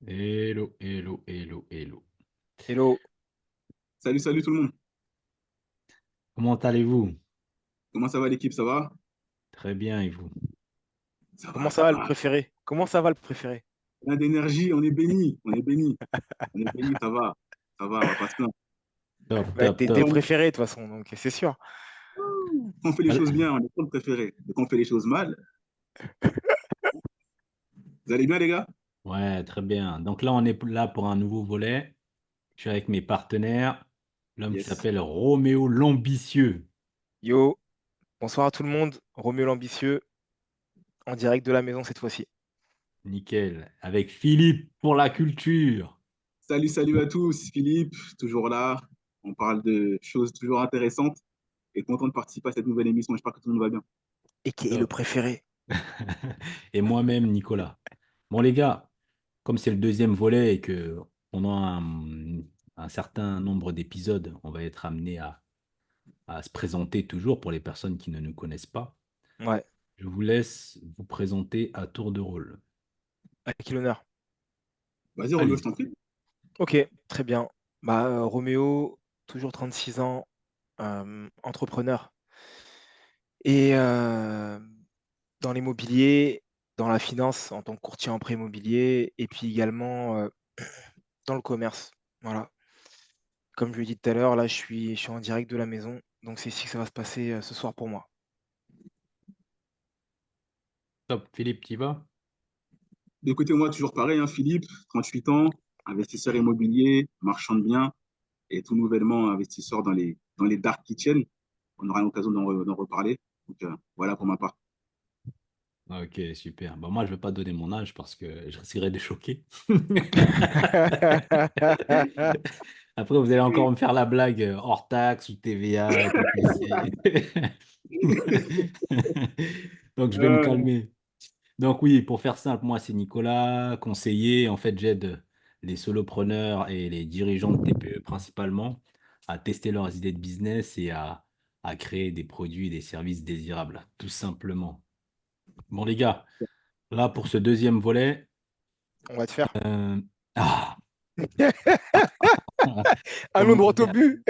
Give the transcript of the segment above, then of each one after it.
Hello, hello, hello, hello. Hello, Salut, salut tout le monde. Comment allez-vous? Comment ça va l'équipe? Ça va? Très bien, et vous? Ça comment va, ça ça va le va. préféré? Comment ça va le préféré? Plein d'énergie, on est béni, on est béni. On est béni, ça va, on va pas se plaindre. Top, Bah, top, t'es top. préféré de toute façon, donc c'est sûr. Quand on fait les choses Al- bien, on est pas le préféré. Mais quand on fait les choses mal, vous allez bien les gars? Ouais, très bien. Donc là, on est là pour un nouveau volet. Je suis avec mes partenaires. L'homme qui Yes. s'appelle Roméo l'ambitieux. Yo, bonsoir à tout le monde. Romuald l'ambitieux, en direct de la maison cette fois-ci. Nickel. Avec Philippe pour la culture. Salut, salut à tous. Philippe, toujours là. On parle de choses toujours intéressantes et content de participer à cette nouvelle émission. J'espère que tout le monde va bien. Et qui est le Top. préféré? Et moi-même, Nicolas. Bon, les gars, comme c'est le deuxième volet et que pendant un certain nombre d'épisodes, on va être amené à se présenter toujours pour les personnes qui ne nous connaissent pas. Ouais, Je vous laisse vous présenter à tour de rôle. à qui l'honneur? Vas-y, Roméo, je Allez-y. t'en prie. Ok, très bien. Bah, Roméo, toujours 36 ans, entrepreneur. Et dans l'immobilier, dans la finance, en tant que courtier en prêt immobilier, et puis également dans le commerce. Voilà. Comme je l'ai dit tout à l'heure, là, je suis en direct de la maison, donc c'est ici que ça va se passer, ce soir pour moi. Top, Philippe, tu y vas? De côté, moi, toujours pareil, hein, Philippe, 38 ans, investisseur immobilier, marchand de biens et tout nouvellement investisseur dans les dark kitchens. On aura l'occasion d'en reparler. Donc, voilà pour ma part. Ok, super. Bon, moi, je ne vais pas donner mon âge parce que je risquerais de choquer. Après, vous allez encore me faire la blague hors taxe ou TVA, TTC. Donc, je vais me Euh, calmer. Donc oui, pour faire simple, moi c'est Nicolas, conseiller. En fait, j'aide les solopreneurs et les dirigeants de TPE principalement à tester leurs idées de business et à créer des produits et des services désirables, tout simplement. Bon les gars, là pour ce deuxième volet, On va te faire. euh, ah, ça Allons commence droit au bien, but.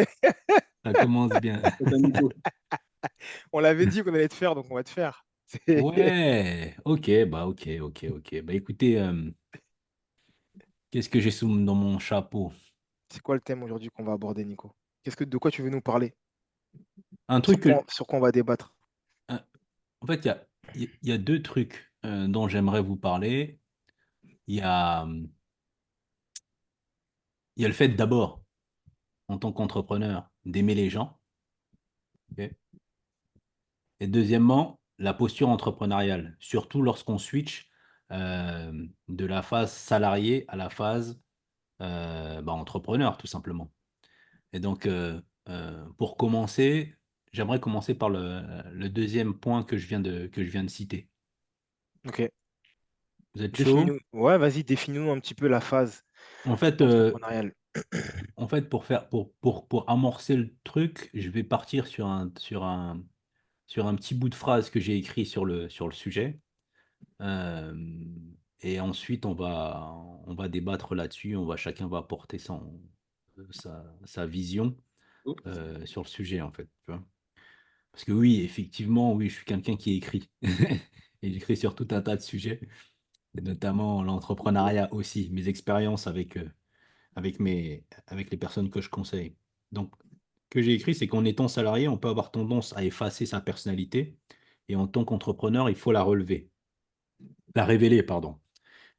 ça commence bien. c'est un mytho. On l'avait dit qu'on allait te faire, donc on va te faire. C'est Ouais, ok. Bah écoutez, qu'est-ce que j'ai dans mon chapeau? c'est quoi le thème aujourd'hui qu'on va aborder, Nico? De quoi tu veux nous parler? Un truc que, Sur quoi on va débattre? euh, en fait, il y a deux trucs dont j'aimerais vous parler. Il y a, il y a le fait d'abord, en tant qu'entrepreneur, d'aimer les gens. Ok. Et deuxièmement, la posture entrepreneuriale, surtout lorsqu'on switch de la phase salarié à la phase entrepreneur, tout simplement. Et donc, pour commencer, j'aimerais commencer par le deuxième point que je viens de citer. Ok. Vous êtes chaud? Définis-nous. Ouais, vas-y, définis-nous un petit peu la phase En fait, entrepreneuriale. pour amorcer le truc, je vais partir sur un petit bout de phrase que j'ai écrit sur le sujet. Euh, et ensuite, on va débattre là-dessus. Chacun va apporter sa vision sur le sujet, en fait. Tu vois. Parce que oui, effectivement, oui, je suis quelqu'un qui écrit. Et j'écris sur tout un tas de sujets, et notamment l'entrepreneuriat aussi, mes expériences avec les personnes que je conseille. Donc, ce que j'ai écrit, c'est qu'en étant salarié, on peut avoir tendance à effacer sa personnalité et en tant qu'entrepreneur, il faut la révéler, pardon.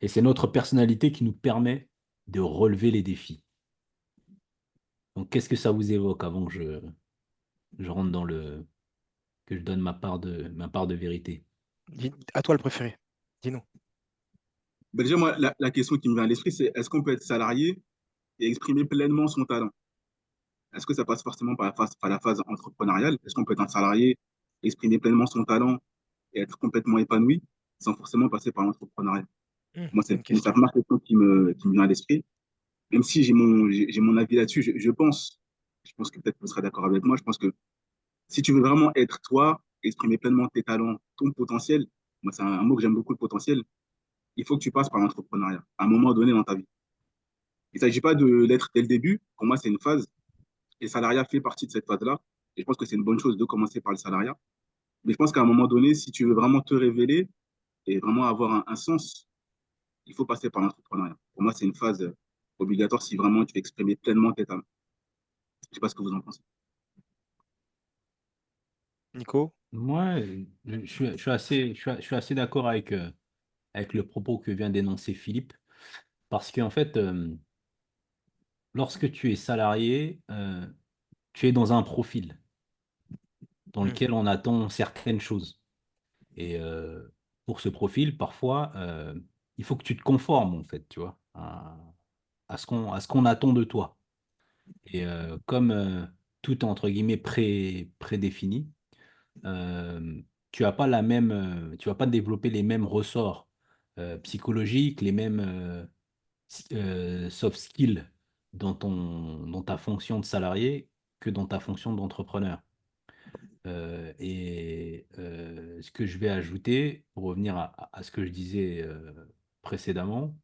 Et c'est notre personnalité qui nous permet de relever les défis. Donc, qu'est-ce que ça vous évoque avant que je rentre que je donne ma part de vérité? À toi le préféré. Dis-nous. Ben déjà, moi, la question qui me vient à l'esprit, c'est est-ce qu'on peut être salarié et exprimer pleinement son talent? Est-ce que ça passe forcément par la phase entrepreneuriale? Est-ce qu'on peut être un salarié, exprimer pleinement son talent et être complètement épanoui sans forcément passer par l'entrepreneuriat? Moi, c'est Bonne la question. première question qui me vient à l'esprit. Même si j'ai mon avis là-dessus, je pense que peut-être vous serez d'accord avec moi, je pense que si tu veux vraiment être toi, exprimer pleinement tes talents, ton potentiel, moi, c'est un mot que j'aime beaucoup, le potentiel, il faut que tu passes par l'entrepreneuriat à un moment donné dans ta vie. Il ne s'agit pas de l'être dès le début. Pour moi, c'est une phase. Et le salariat fait partie de cette phase-là. Et je pense que c'est une bonne chose de commencer par le salariat. Mais je pense qu'à un moment donné, si tu veux vraiment te révéler et vraiment avoir un sens, il faut passer par l'entrepreneuriat. Pour moi, c'est une phase obligatoire si vraiment tu veux exprimer pleinement tes talents. Je ne sais pas ce que vous en pensez. Nico? Moi, je suis assez, je suis assez d'accord avec le propos que vient d'énoncer Philippe, parce qu'en fait, lorsque tu es salarié, tu es dans un profil dans Mm. lequel on attend certaines choses. Et pour ce profil, parfois, il faut que tu te conformes, en fait, tu vois, à ce qu'on attend de toi. Et comme tout est, entre guillemets, prédéfini, euh, tu vas pas développer les mêmes ressorts psychologiques, les mêmes soft skills dans ta fonction de salarié que dans ta fonction d'entrepreneur. Ce que je vais ajouter, pour revenir à ce que je disais précédemment,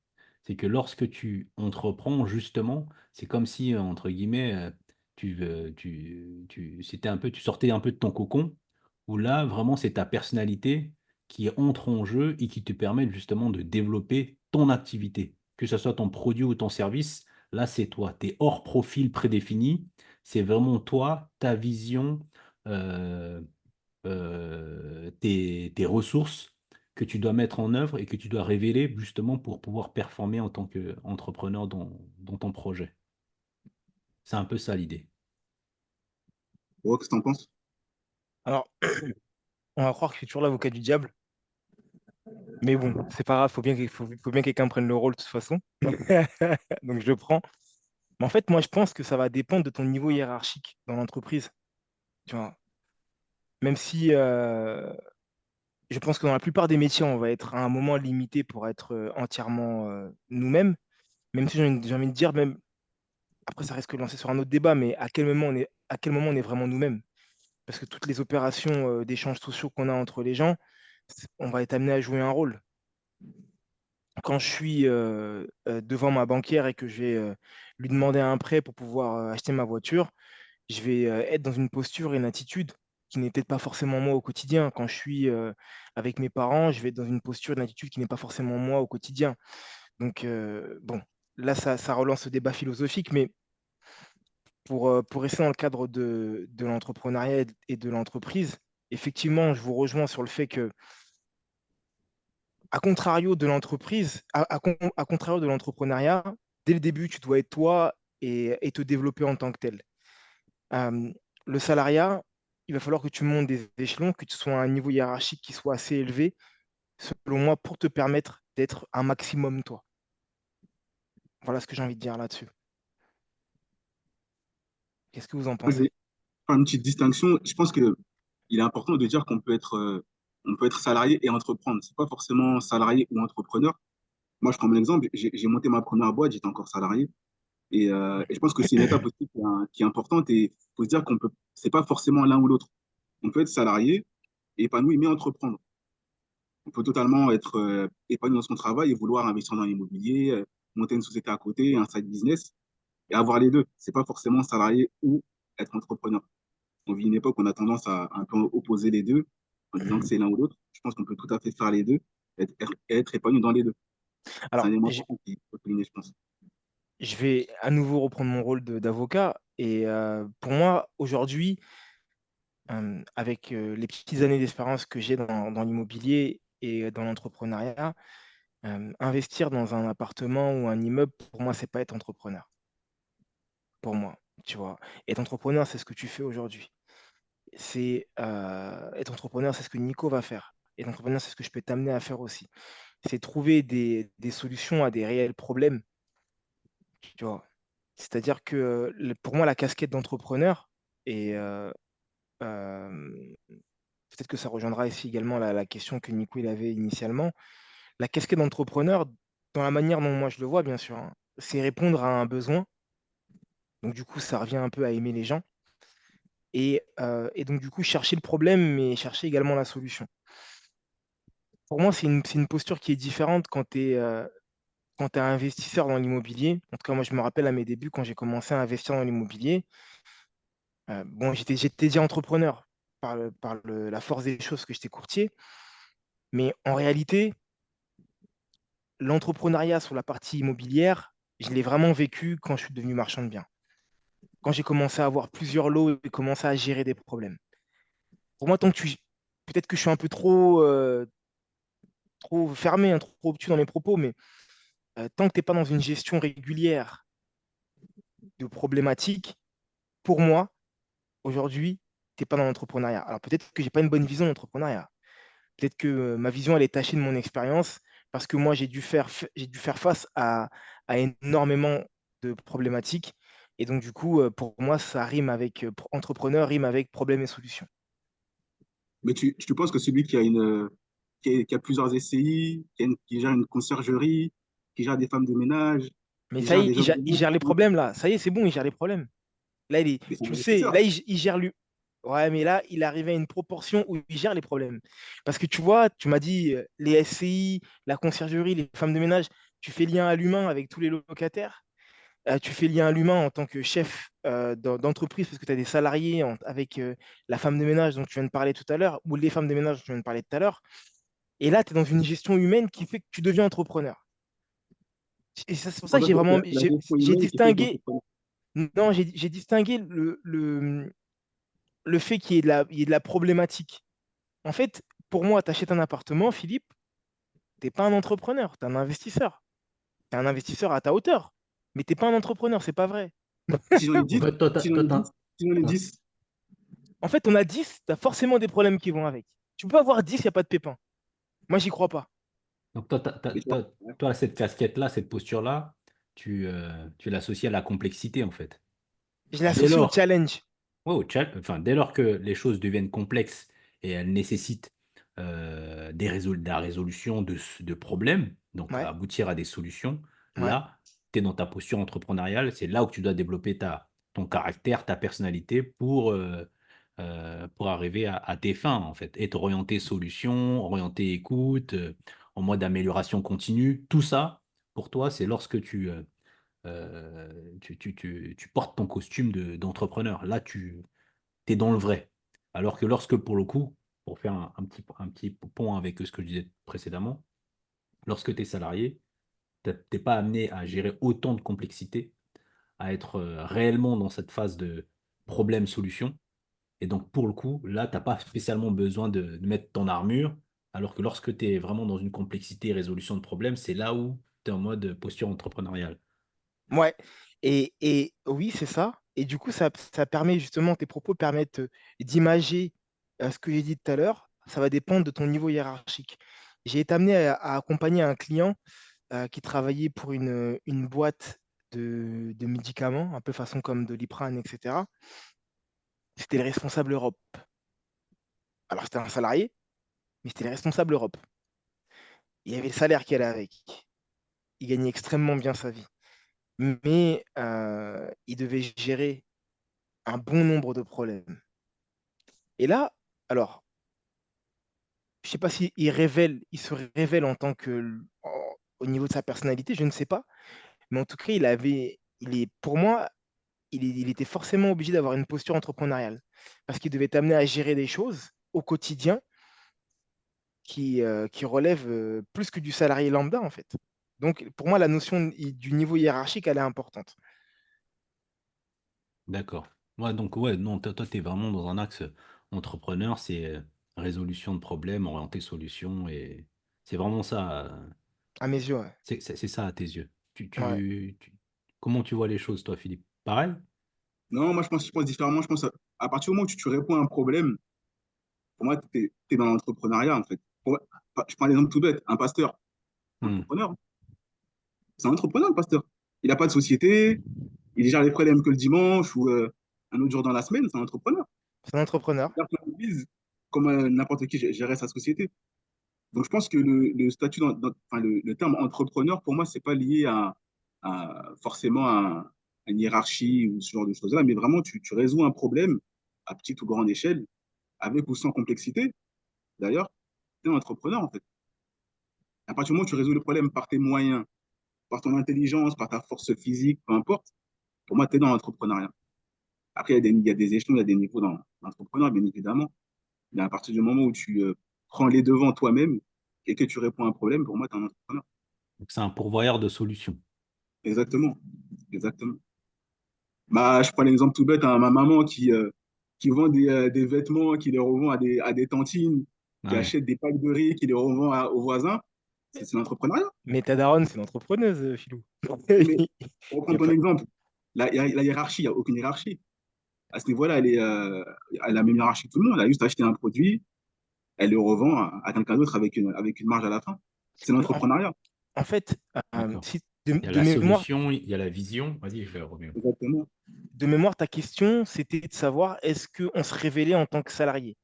c'est que lorsque tu entreprends, justement, c'est comme si, entre guillemets, c'était un peu, tu sortais un peu de ton cocon, où là, vraiment, c'est ta personnalité qui entre en jeu et qui te permet justement de développer ton activité. Que ce soit ton produit ou ton service, là, c'est toi. Tu es hors profil prédéfini. C'est vraiment toi, ta vision euh, tes ressources que tu dois mettre en œuvre et que tu dois révéler justement pour pouvoir performer en tant qu'entrepreneur dans ton projet. C'est un peu ça l'idée. Qu'est-ce que tu en penses? Alors, on va croire que je suis toujours l'avocat du diable, mais bon, c'est pas grave, faut bien que quelqu'un prenne le rôle de toute façon. Donc je le prends. Mais en fait, moi, je pense que ça va dépendre de ton niveau hiérarchique dans l'entreprise. Tu vois, même si je pense que dans la plupart des métiers, on va être à un moment limité pour être entièrement nous-mêmes. Même si j'ai envie de dire, même après, ça risque de lancer sur un autre débat, mais à quel moment on est vraiment nous-mêmes? Parce que toutes les opérations d'échanges sociaux qu'on a entre les gens, on va être amené à jouer un rôle. Quand je suis devant ma banquière et que je vais lui demander un prêt pour pouvoir acheter ma voiture, je vais être dans une posture et une attitude qui n'est peut-être pas forcément moi au quotidien. Quand je suis avec mes parents, je vais être dans une posture et une attitude qui n'est pas forcément moi au quotidien. Donc, bon, là, ça relance le débat philosophique, mais pour rester dans le cadre de l'entrepreneuriat et de l'entreprise, effectivement, je vous rejoins sur le fait que, à contrario de l'entreprise, à contrario de l'entrepreneuriat, dès le début, tu dois être toi et te développer en tant que tel. Euh, le salariat, il va falloir que tu montes des échelons, que tu sois à un niveau hiérarchique qui soit assez élevé, selon moi, pour te permettre d'être un maximum toi. Voilà ce que j'ai envie de dire là-dessus. Qu'est-ce que vous en Moi, je pensez? vais faire une petite distinction. Je pense que il est important de dire on peut être salarié et entreprendre. C'est pas forcément salarié ou entrepreneur. Moi, je prends mon exemple. J'ai monté ma première boîte, j'étais encore salarié. Et je pense que c'est une étape aussi qui est importante. Et il faut se dire qu'on peut, c'est pas forcément l'un ou l'autre. On peut être salarié, épanoui, mais entreprendre. On peut totalement être épanoui dans son travail et vouloir investir dans l'immobilier, monter une société à côté, un side business, et avoir les deux. C'est pas forcément salarié ou être entrepreneur. On vit une époque où on a tendance à un peu opposer les deux en disant que c'est l'un ou l'autre. Je pense qu'on peut tout à fait faire les deux et être épanoui dans les deux. C'est un Alors, élément important qu'il faut souligner, je pense. je vais à nouveau reprendre mon rôle d'avocat. Et pour moi, aujourd'hui, avec les petites années d'expérience que j'ai dans l'immobilier et dans l'entrepreneuriat, investir dans un appartement ou un immeuble, pour moi, c'est pas être entrepreneur. Pour moi, tu vois. Être entrepreneur, c'est ce que tu fais aujourd'hui. Être entrepreneur, c'est ce que Nico va faire. Être entrepreneur, c'est ce que je peux t'amener à faire aussi. C'est trouver des solutions à des réels problèmes, tu vois. C'est-à-dire que pour moi, la casquette d'entrepreneur, et peut-être que ça rejoindra ici également la question que Nico il avait initialement, la casquette d'entrepreneur, dans la manière dont moi je le vois, bien sûr, hein, c'est répondre à un besoin. Donc du coup, ça revient un peu à aimer les gens. Et donc du coup, chercher le problème, mais chercher également la solution. Pour moi, c'est une posture qui est différente quand tu es investisseur dans l'immobilier. En tout cas, moi, je me rappelle à mes débuts, quand j'ai commencé à investir dans l'immobilier, bon, j'étais déjà entrepreneur la force des choses que j'étais courtier, mais en réalité, l'entrepreneuriat sur la partie immobilière, je l'ai vraiment vécu quand je suis devenu marchand de biens. Quand j'ai commencé à avoir plusieurs lots et commencé à gérer des problèmes. Pour moi, peut-être que je suis un peu trop fermé, hein, trop obtus dans mes propos, mais tant que tu n'es pas dans une gestion régulière de problématiques, pour moi, aujourd'hui, tu n'es pas dans l'entrepreneuriat. Alors peut-être que j'ai pas une bonne vision de l'entrepreneuriat. Peut-être que ma vision, elle est tachée de mon expérience parce que moi, j'ai dû faire face à énormément de problématiques. Et donc, du coup, pour moi, ça rime avec entrepreneur, rime avec problème et solution. Mais tu penses que celui qui a qui a plusieurs SCI, qui gère une conciergerie, qui gère des femmes de ménage, Mais qui ça gère y est, des jobs de il main, gère les problèmes là. Ça y est, c'est bon, il gère les problèmes. Là, mais c'est un tu le sais, investisseur. là, il gère lui. Ouais, mais là, il est arrivé à une proportion où il gère les problèmes. Parce que tu vois, tu m'as dit les SCI, la conciergerie, les femmes de ménage, tu fais lien à l'humain avec tous les locataires. Tu fais lien à l'humain en tant que chef d'entreprise parce que tu as des salariés avec la femme de ménage dont tu viens de parler tout à l'heure, ou les femmes de ménage dont tu viens de parler tout à l'heure. Et là, tu es dans une gestion humaine qui fait que tu deviens entrepreneur. Et c'est pour ça En que fait, la gestion j'ai humaine qui fait que tu es distingué, entrepreneur. non, j'ai distingué le fait il y ait de la problématique. En fait, pour moi, tu achètes un appartement, Philippe, tu n'es pas un entrepreneur, tu es un investisseur. Tu es un investisseur à ta hauteur, mais tu n'es pas un entrepreneur, c'est pas vrai. Si j'en ai En 10, fait, toi, si j'en ai 10, si j'en ai ouais. 10, En fait, on a 10, tu as forcément des problèmes qui vont avec. Tu peux avoir 10, il n'y a pas de pépin. Moi, j'y crois pas. Donc toi, mais tu vois, toi, cette casquette-là, cette posture-là, tu l'associes à la complexité, en fait. Je Dès l'associe au lors, challenge. ouais, enfin, dès lors que les choses deviennent complexes et elles nécessitent de la résolution de problèmes, donc Ouais, aboutir à des solutions, ouais. là, tu es dans ta posture entrepreneuriale, c'est là où tu dois développer ton caractère, ta personnalité pour arriver à tes fins, en fait. Être orienté solution, orienté écoute, en mode amélioration continue. Tout ça, pour toi, c'est lorsque tu portes ton costume d'entrepreneur. Là, tu es dans le vrai. Alors que lorsque, pour le coup, pour faire un petit pont avec ce que je disais précédemment, lorsque tu es salarié, tu n'es pas amené à gérer autant de complexité, à être réellement dans cette phase de problème-solution. Et donc, pour le coup, là, tu n'as pas spécialement besoin de mettre ton armure, alors que lorsque tu es vraiment dans une complexité et résolution de problèmes, c'est là où tu es en mode posture entrepreneuriale. Ouais. Et oui, c'est ça. Et du coup, ça permet justement, tes propos permettent d'imager ce que j'ai dit tout à l'heure. Ça va dépendre de ton niveau hiérarchique. J'ai été amené à accompagner un client qui travaillait pour une boîte de médicaments, un peu façon comme de l'Iprane, etc. C'était le responsable Europe. Alors, c'était un salarié, mais c'était le responsable Europe. Il y avait le salaire qui allait avec. Il gagnait extrêmement bien sa vie. Mais il devait gérer un bon nombre de problèmes. Et là, alors, je ne sais pas il se révèle en tant au niveau de sa personnalité, je ne sais pas. Mais en tout cas, pour moi, il était forcément obligé d'avoir une posture entrepreneuriale. Parce qu'il devait t'amener à gérer des choses au quotidien qui relèvent plus que du salarié lambda, en fait. Donc, pour moi, la notion du niveau hiérarchique, elle est importante. D'accord. Ouais, donc, ouais, non, toi, tu es vraiment dans un axe entrepreneur, c'est résolution de problèmes, orienté solution, et c'est vraiment ça, À mes yeux, ouais. c'est ça à tes yeux. Ouais. Comment tu vois les choses, toi, Philippe? Pareil? non, moi je pense différemment. Je pense à partir du moment où tu réponds à un problème, pour moi, tu es dans l'entrepreneuriat en fait. Je prends l'exemple tout bête, un pasteur, un Hmm. entrepreneur. C'est un entrepreneur, le pasteur. Il n'a pas de société, il gère les problèmes que le dimanche ou un autre jour dans la semaine, c'est un entrepreneur. C'est un entrepreneur. Il gère son entreprise comme n'importe qui gérait sa société. Donc je pense que le statut, enfin, le terme entrepreneur, pour moi, c'est pas lié forcément à une hiérarchie ou ce genre de choses-là, mais vraiment, tu résous un problème à petite ou grande échelle, avec ou sans complexité, d'ailleurs, tu es un entrepreneur, en fait. À partir du moment où tu résous le problème par tes moyens, par ton intelligence, par ta force physique, peu importe, pour moi, tu es dans l'entrepreneuriat. Après, il y a des échelons, il y a des niveaux dans l'entrepreneuriat, bien évidemment. Mais à partir du moment où tu prends les devants toi-même et que tu réponds à un problème, pour moi, tu es un entrepreneur. Donc, c'est un pourvoyeur de solutions. Exactement. Exactement. Bah, je prends l'exemple tout bête, hein, ma maman qui vend des vêtements, qui les revend à des tantines, qui Ouais. achète des packs de riz, qui les revend aux voisins. C'est l'entrepreneuriat. Mais ta daronne, c'est une entrepreneuse, Philou. Mais Il pour y reprendre a ton pas... exemple, la hiérarchie, il n'y a aucune hiérarchie. À ce niveau-là, elle a la même hiérarchie que tout le monde. Elle a juste acheté un produit, elle le revend à quelqu'un d'autre avec une marge à la fin. C'est En, l'entrepreneuriat. en fait, D'accord. si, Il y a de la mémoire, solution, il y a la vision. Vas-y, je vais revenir. Exactement. ta question, c'était de savoir est-ce qu'on se révélait en tant que salarié.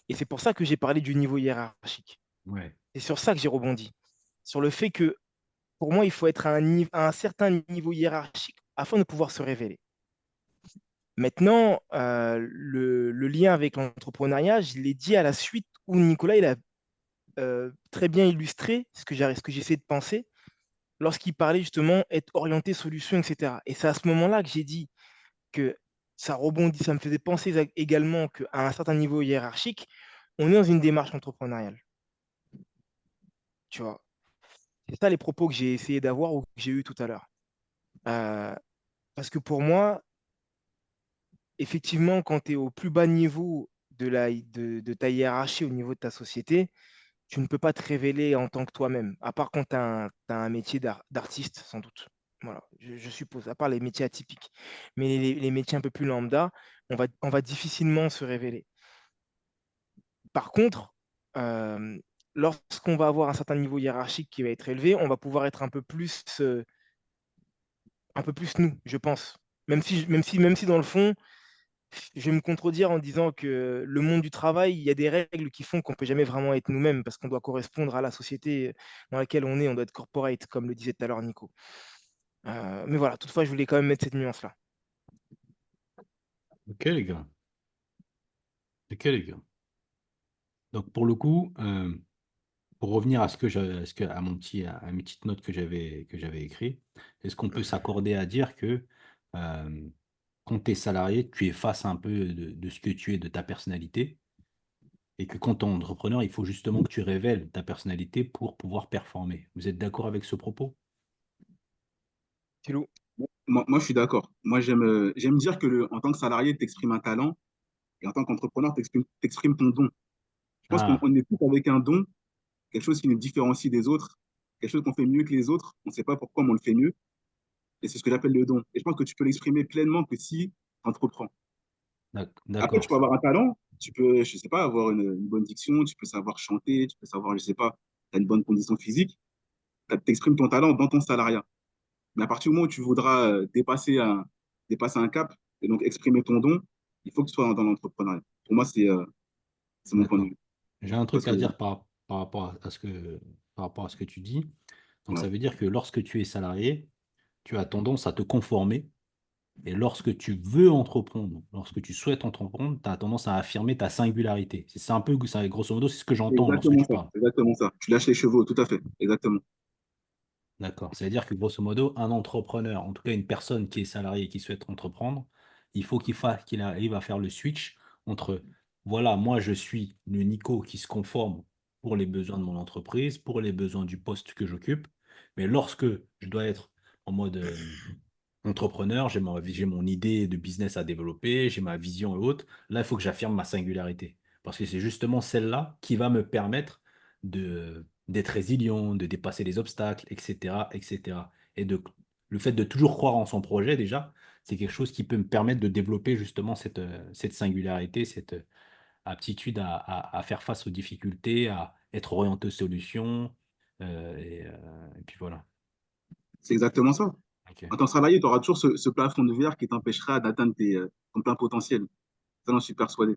Et c'est pour ça que j'ai parlé du niveau hiérarchique. Ouais. C'est sur ça que j'ai rebondi. Sur le fait que, pour moi, il faut être à un certain niveau hiérarchique afin de pouvoir se révéler. Maintenant, le lien avec l'entrepreneuriat, je l'ai dit à la suite où Nicolas il a très bien illustré ce que j'essaie de penser lorsqu'il parlait justement être orienté solution, etc. Et c'est à ce moment-là que j'ai dit que ça rebondit, ça me faisait penser également qu'à un certain niveau hiérarchique, on est dans une démarche entrepreneuriale. Tu vois, c'est ça les propos que j'ai essayé d'avoir ou que j'ai eu tout à l'heure. Euh, Parce que pour moi, effectivement, quand tu es au plus bas niveau de ta hiérarchie au niveau de ta société, tu ne peux pas te révéler en tant que toi-même, à part quand tu as, un métier d'artiste, sans doute. Voilà, je suppose, à part les métiers atypiques. Mais les métiers un peu plus lambda, on va difficilement se révéler. Par contre, euh, lorsqu'on va avoir un certain niveau hiérarchique qui va être élevé, on va pouvoir être un peu plus nous, je pense. Même si dans le fond, je vais me contredire en disant que le monde du travail, il y a des règles qui font qu'on ne peut jamais vraiment être nous-mêmes parce qu'on doit correspondre à la société dans laquelle on est, on doit être corporate, comme le disait tout à l'heure Nico. Mais voilà, toutefois, je voulais quand même mettre cette nuance-là. Ok, les gars. Ok, les gars. Donc, pour le coup, pour revenir à ce que à à mes petites notes que j'avais écrit, est-ce qu'on peut s'accorder à dire que euh, quand tu es salarié, tu es face un peu de ce que tu es, de ta personnalité, et que quand tu es entrepreneur, il faut justement que tu révèles ta personnalité pour pouvoir performer. Vous êtes d'accord avec ce propos? Philou, Moi, je suis d'accord. Moi, j'aime dire que en tant que salarié, tu exprimes un talent et en tant qu'entrepreneur, tu exprimes ton don. Je pense qu'on Ah, on est tous avec un don, quelque chose qui nous différencie des autres, quelque chose qu'on fait mieux que les autres. On ne sait pas pourquoi, mais on le fait mieux. Et c'est ce que j'appelle le don. Et je pense que tu peux l'exprimer pleinement que si tu entreprends. Après, tu d'accord. peux avoir un talent, tu peux, je sais pas, avoir une bonne diction, tu peux savoir chanter, tu peux savoir, je sais pas, tu as une bonne condition physique, tu exprimes ton talent dans ton salariat. Mais à partir du moment où tu voudras dépasser un cap et donc exprimer ton don, il faut que tu sois dans l'entrepreneuriat. Pour moi, c'est mon point de D'accord. vue. J'ai un Parce truc que, à dire par rapport par rapport à ce que tu dis. Donc, ouais, ça veut dire que lorsque tu es salarié, tu as tendance à te conformer. Et lorsque tu veux entreprendre, lorsque tu souhaites entreprendre, tu as tendance à affirmer ta singularité. C'est un peu, grosso modo, c'est ce que c'est j'entends lorsque exactement tu ça. parles. Exactement ça. Tu lâches les chevaux, tout à fait. Exactement. D'accord. C'est-à-dire que grosso modo, un entrepreneur, en tout cas une personne qui est salariée et qui souhaite entreprendre, il faut qu'il arrive à faire le switch entre, voilà, moi je suis le Nico qui se conforme pour les besoins de mon entreprise, pour les besoins du poste que j'occupe, mais lorsque je dois être en mode entrepreneur, j'ai mon idée de business à développer, j'ai ma vision et autres, là il faut que j'affirme ma singularité. Parce que c'est justement celle-là qui va me permettre d'être résilient, de dépasser les obstacles, etc., etc. Et le fait de toujours croire en son projet, déjà, c'est quelque chose qui peut me permettre de développer justement cette singularité, cette aptitude à faire face aux difficultés, à être orienté aux solutions. Et puis voilà. C'est exactement ça. Ok. En tant que salarié, tu auras toujours ce plafond de verre qui t'empêchera d'atteindre ton plein potentiel. Ça, j'en suis persuadé.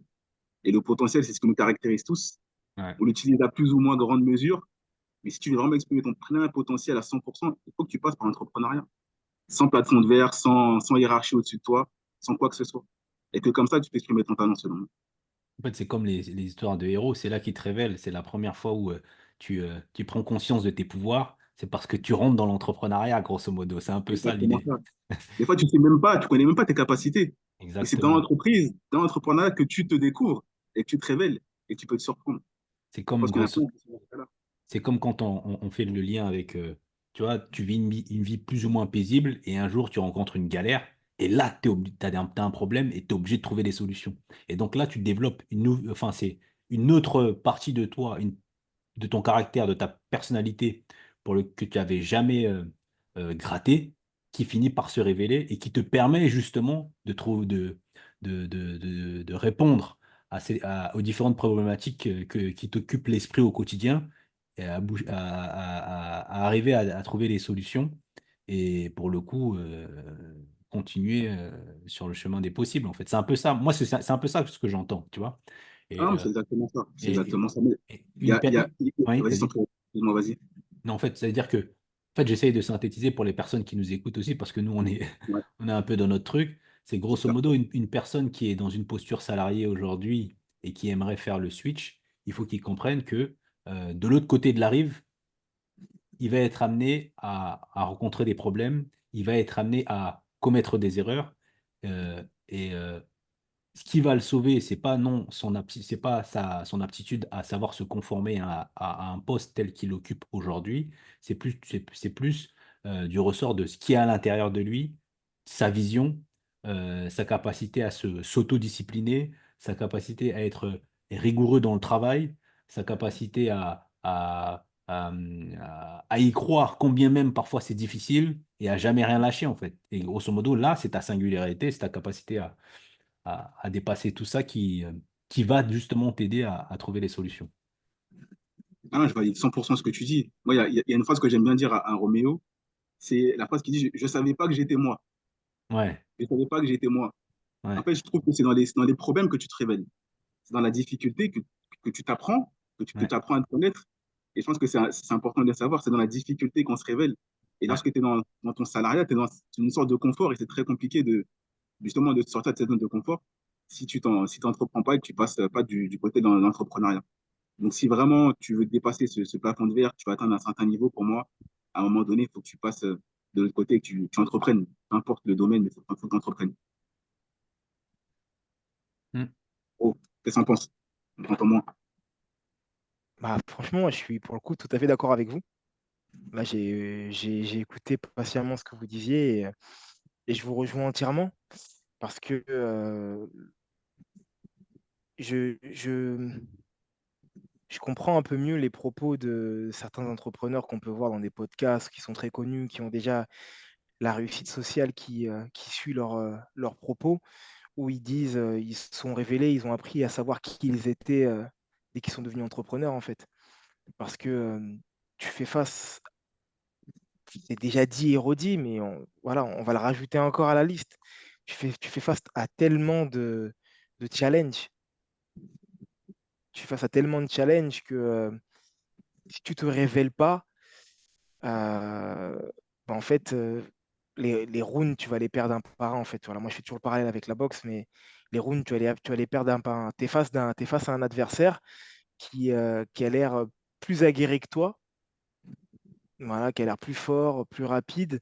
Et le potentiel, c'est ce qui nous caractérise tous. Ouais. On l'utilise à plus ou moins grande mesure. Mais si tu veux vraiment exprimer ton plein potentiel à 100%, il faut que tu passes par l'entrepreneuriat. Sans plafond de verre, sans hiérarchie au-dessus de toi, sans quoi que ce soit. Et que comme ça, tu peux exprimer ton talent selon moi. En fait, c'est comme les histoires de héros, c'est là qu'ils te révèlent. C'est la première fois où tu prends conscience de tes pouvoirs, c'est parce que tu rentres dans l'entrepreneuriat, grosso modo. C'est un peu ça Exactement l'idée. ça. Des fois, tu sais même pas, tu connais même pas tes capacités. Et c'est dans Exactement. l'entreprise, dans l'entrepreneuriat que tu te découvres et que tu te révèles et tu peux te surprendre. C'est Je comme pense qu'il y en a grosso, plein qui sont dans ce cas-là. C'est comme quand on fait le lien avec, tu vois, tu vis une vie plus ou moins paisible et un jour tu rencontres une galère et là, tu as un problème et tu es obligé de trouver des solutions. Et donc là, tu développes enfin, c'est une autre partie de toi, de ton caractère, de ta personnalité que tu n'avais jamais gratté, qui finit par se révéler et qui te permet justement de, trouver, de répondre aux différentes problématiques qui t'occupent l'esprit au quotidien et à arriver à trouver les solutions et pour le coup continuer sur le chemin des possibles en fait. C'est un peu ça. Moi, c'est un peu ça ce que j'entends, tu vois. Ah Et, non, euh, c'est exactement ça. C'est et, exactement ça. Mais et il y une a, il y a... Oui, Vas-y, sans vas-y. trop. Excuse-moi, vas-y. Non, en fait, c'est-à-dire que en fait, j'essaye de synthétiser pour les personnes qui nous écoutent aussi, parce que nous, Ouais, on est un peu dans notre truc. C'est grosso super. modo une personne qui est dans une posture salariée aujourd'hui et qui aimerait faire le switch, il faut qu'il comprenne que de l'autre côté de la rive, il va être amené à rencontrer des problèmes, il va être amené à commettre des erreurs. Et ce qui va le sauver, c'est pas non c'est pas son aptitude à savoir se conformer à un poste tel qu'il occupe aujourd'hui. C'est plus du ressort de ce qui est à l'intérieur de lui, sa vision, sa capacité à s'autodiscipliner, sa capacité à être rigoureux dans le travail, sa capacité à y croire, combien même parfois c'est difficile, et à jamais rien lâcher en fait. Et grosso modo, là, c'est ta singularité, c'est ta capacité à dépasser tout ça qui va justement t'aider à trouver les solutions. Ah non, je valide 100% ce que tu dis. Moi, il y a une phrase que j'aime bien dire à Roméo. C'est la phrase qui dit, je ne savais pas que j'étais moi. Ouais, Je ne savais pas que j'étais moi. En ouais, fait, je trouve que c'est dans les problèmes que tu te révèles. C'est dans la difficulté que tu t'apprends, que ouais, tu apprends à te connaître. Et je pense que c'est important de le savoir. C'est dans la difficulté qu'on se révèle. Et ouais, lorsque tu es dans ton salariat, tu es dans une sorte de confort et c'est très compliqué justement de sortir de cette zone de confort si t'entreprends pas et que tu passes pas du côté dans l'entrepreneuriat. Donc, si vraiment tu veux dépasser ce plafond de verre, tu vas atteindre un certain niveau, pour moi, à un moment donné, il faut que tu passes de l'autre côté et que tu entreprennes. Peu importe le domaine, mais il faut que tu entreprennes. mm, Oh, qu'est-ce que t'en penses? Entends-moi. Bah, franchement, je suis pour le coup tout à fait d'accord avec vous. Là, j'ai écouté patiemment ce que vous disiez et je vous rejoins entièrement parce que je je comprends un peu mieux les propos de certains entrepreneurs qu'on peut voir dans des podcasts qui sont très connus, qui ont déjà la réussite sociale qui suit leurs propos, où ils disent, ils se sont révélés, ils ont appris à savoir qui ils étaient et qu'ils sont devenus entrepreneurs en fait. Parce que tu fais face, c'est déjà dit et redit, mais voilà, on va le rajouter encore à la liste. Tu fais face à tellement de challenges, tu fais face à tellement de challenges que si tu te révèles pas, bah, en fait, les rounds, tu vas les perdre un par un, en fait. Voilà, moi, je fais toujours le parallèle avec la boxe, mais les rounds, tu vas les perdre un par un. Tu es face à un adversaire qui a l'air plus aguerri que toi, voilà, qui a l'air plus fort, plus rapide,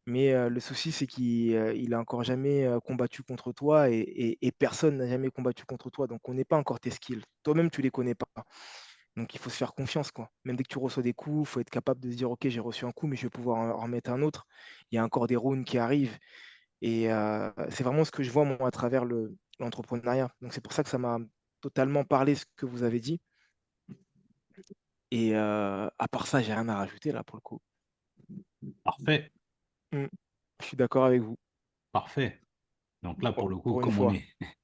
mais le souci, c'est qu'il a encore jamais combattu contre toi et personne n'a jamais combattu contre toi. Donc, on n'est pas encore tes skills. Toi-même, tu les connais pas. Donc il faut se faire confiance, quoi. Même dès que tu reçois des coups, il faut être capable de se dire: «OK, j'ai reçu un coup, mais je vais pouvoir en remettre un autre. Il y a encore des rounds qui arrivent» et c'est vraiment ce que je vois moi à travers l'entrepreneuriat. Donc c'est pour ça que ça m'a totalement parlé ce que vous avez dit et à part ça, j'ai rien à rajouter là pour le coup. parfait, Mmh. Je suis d'accord avec vous, parfait. Donc là, pour le coup, pour une fois,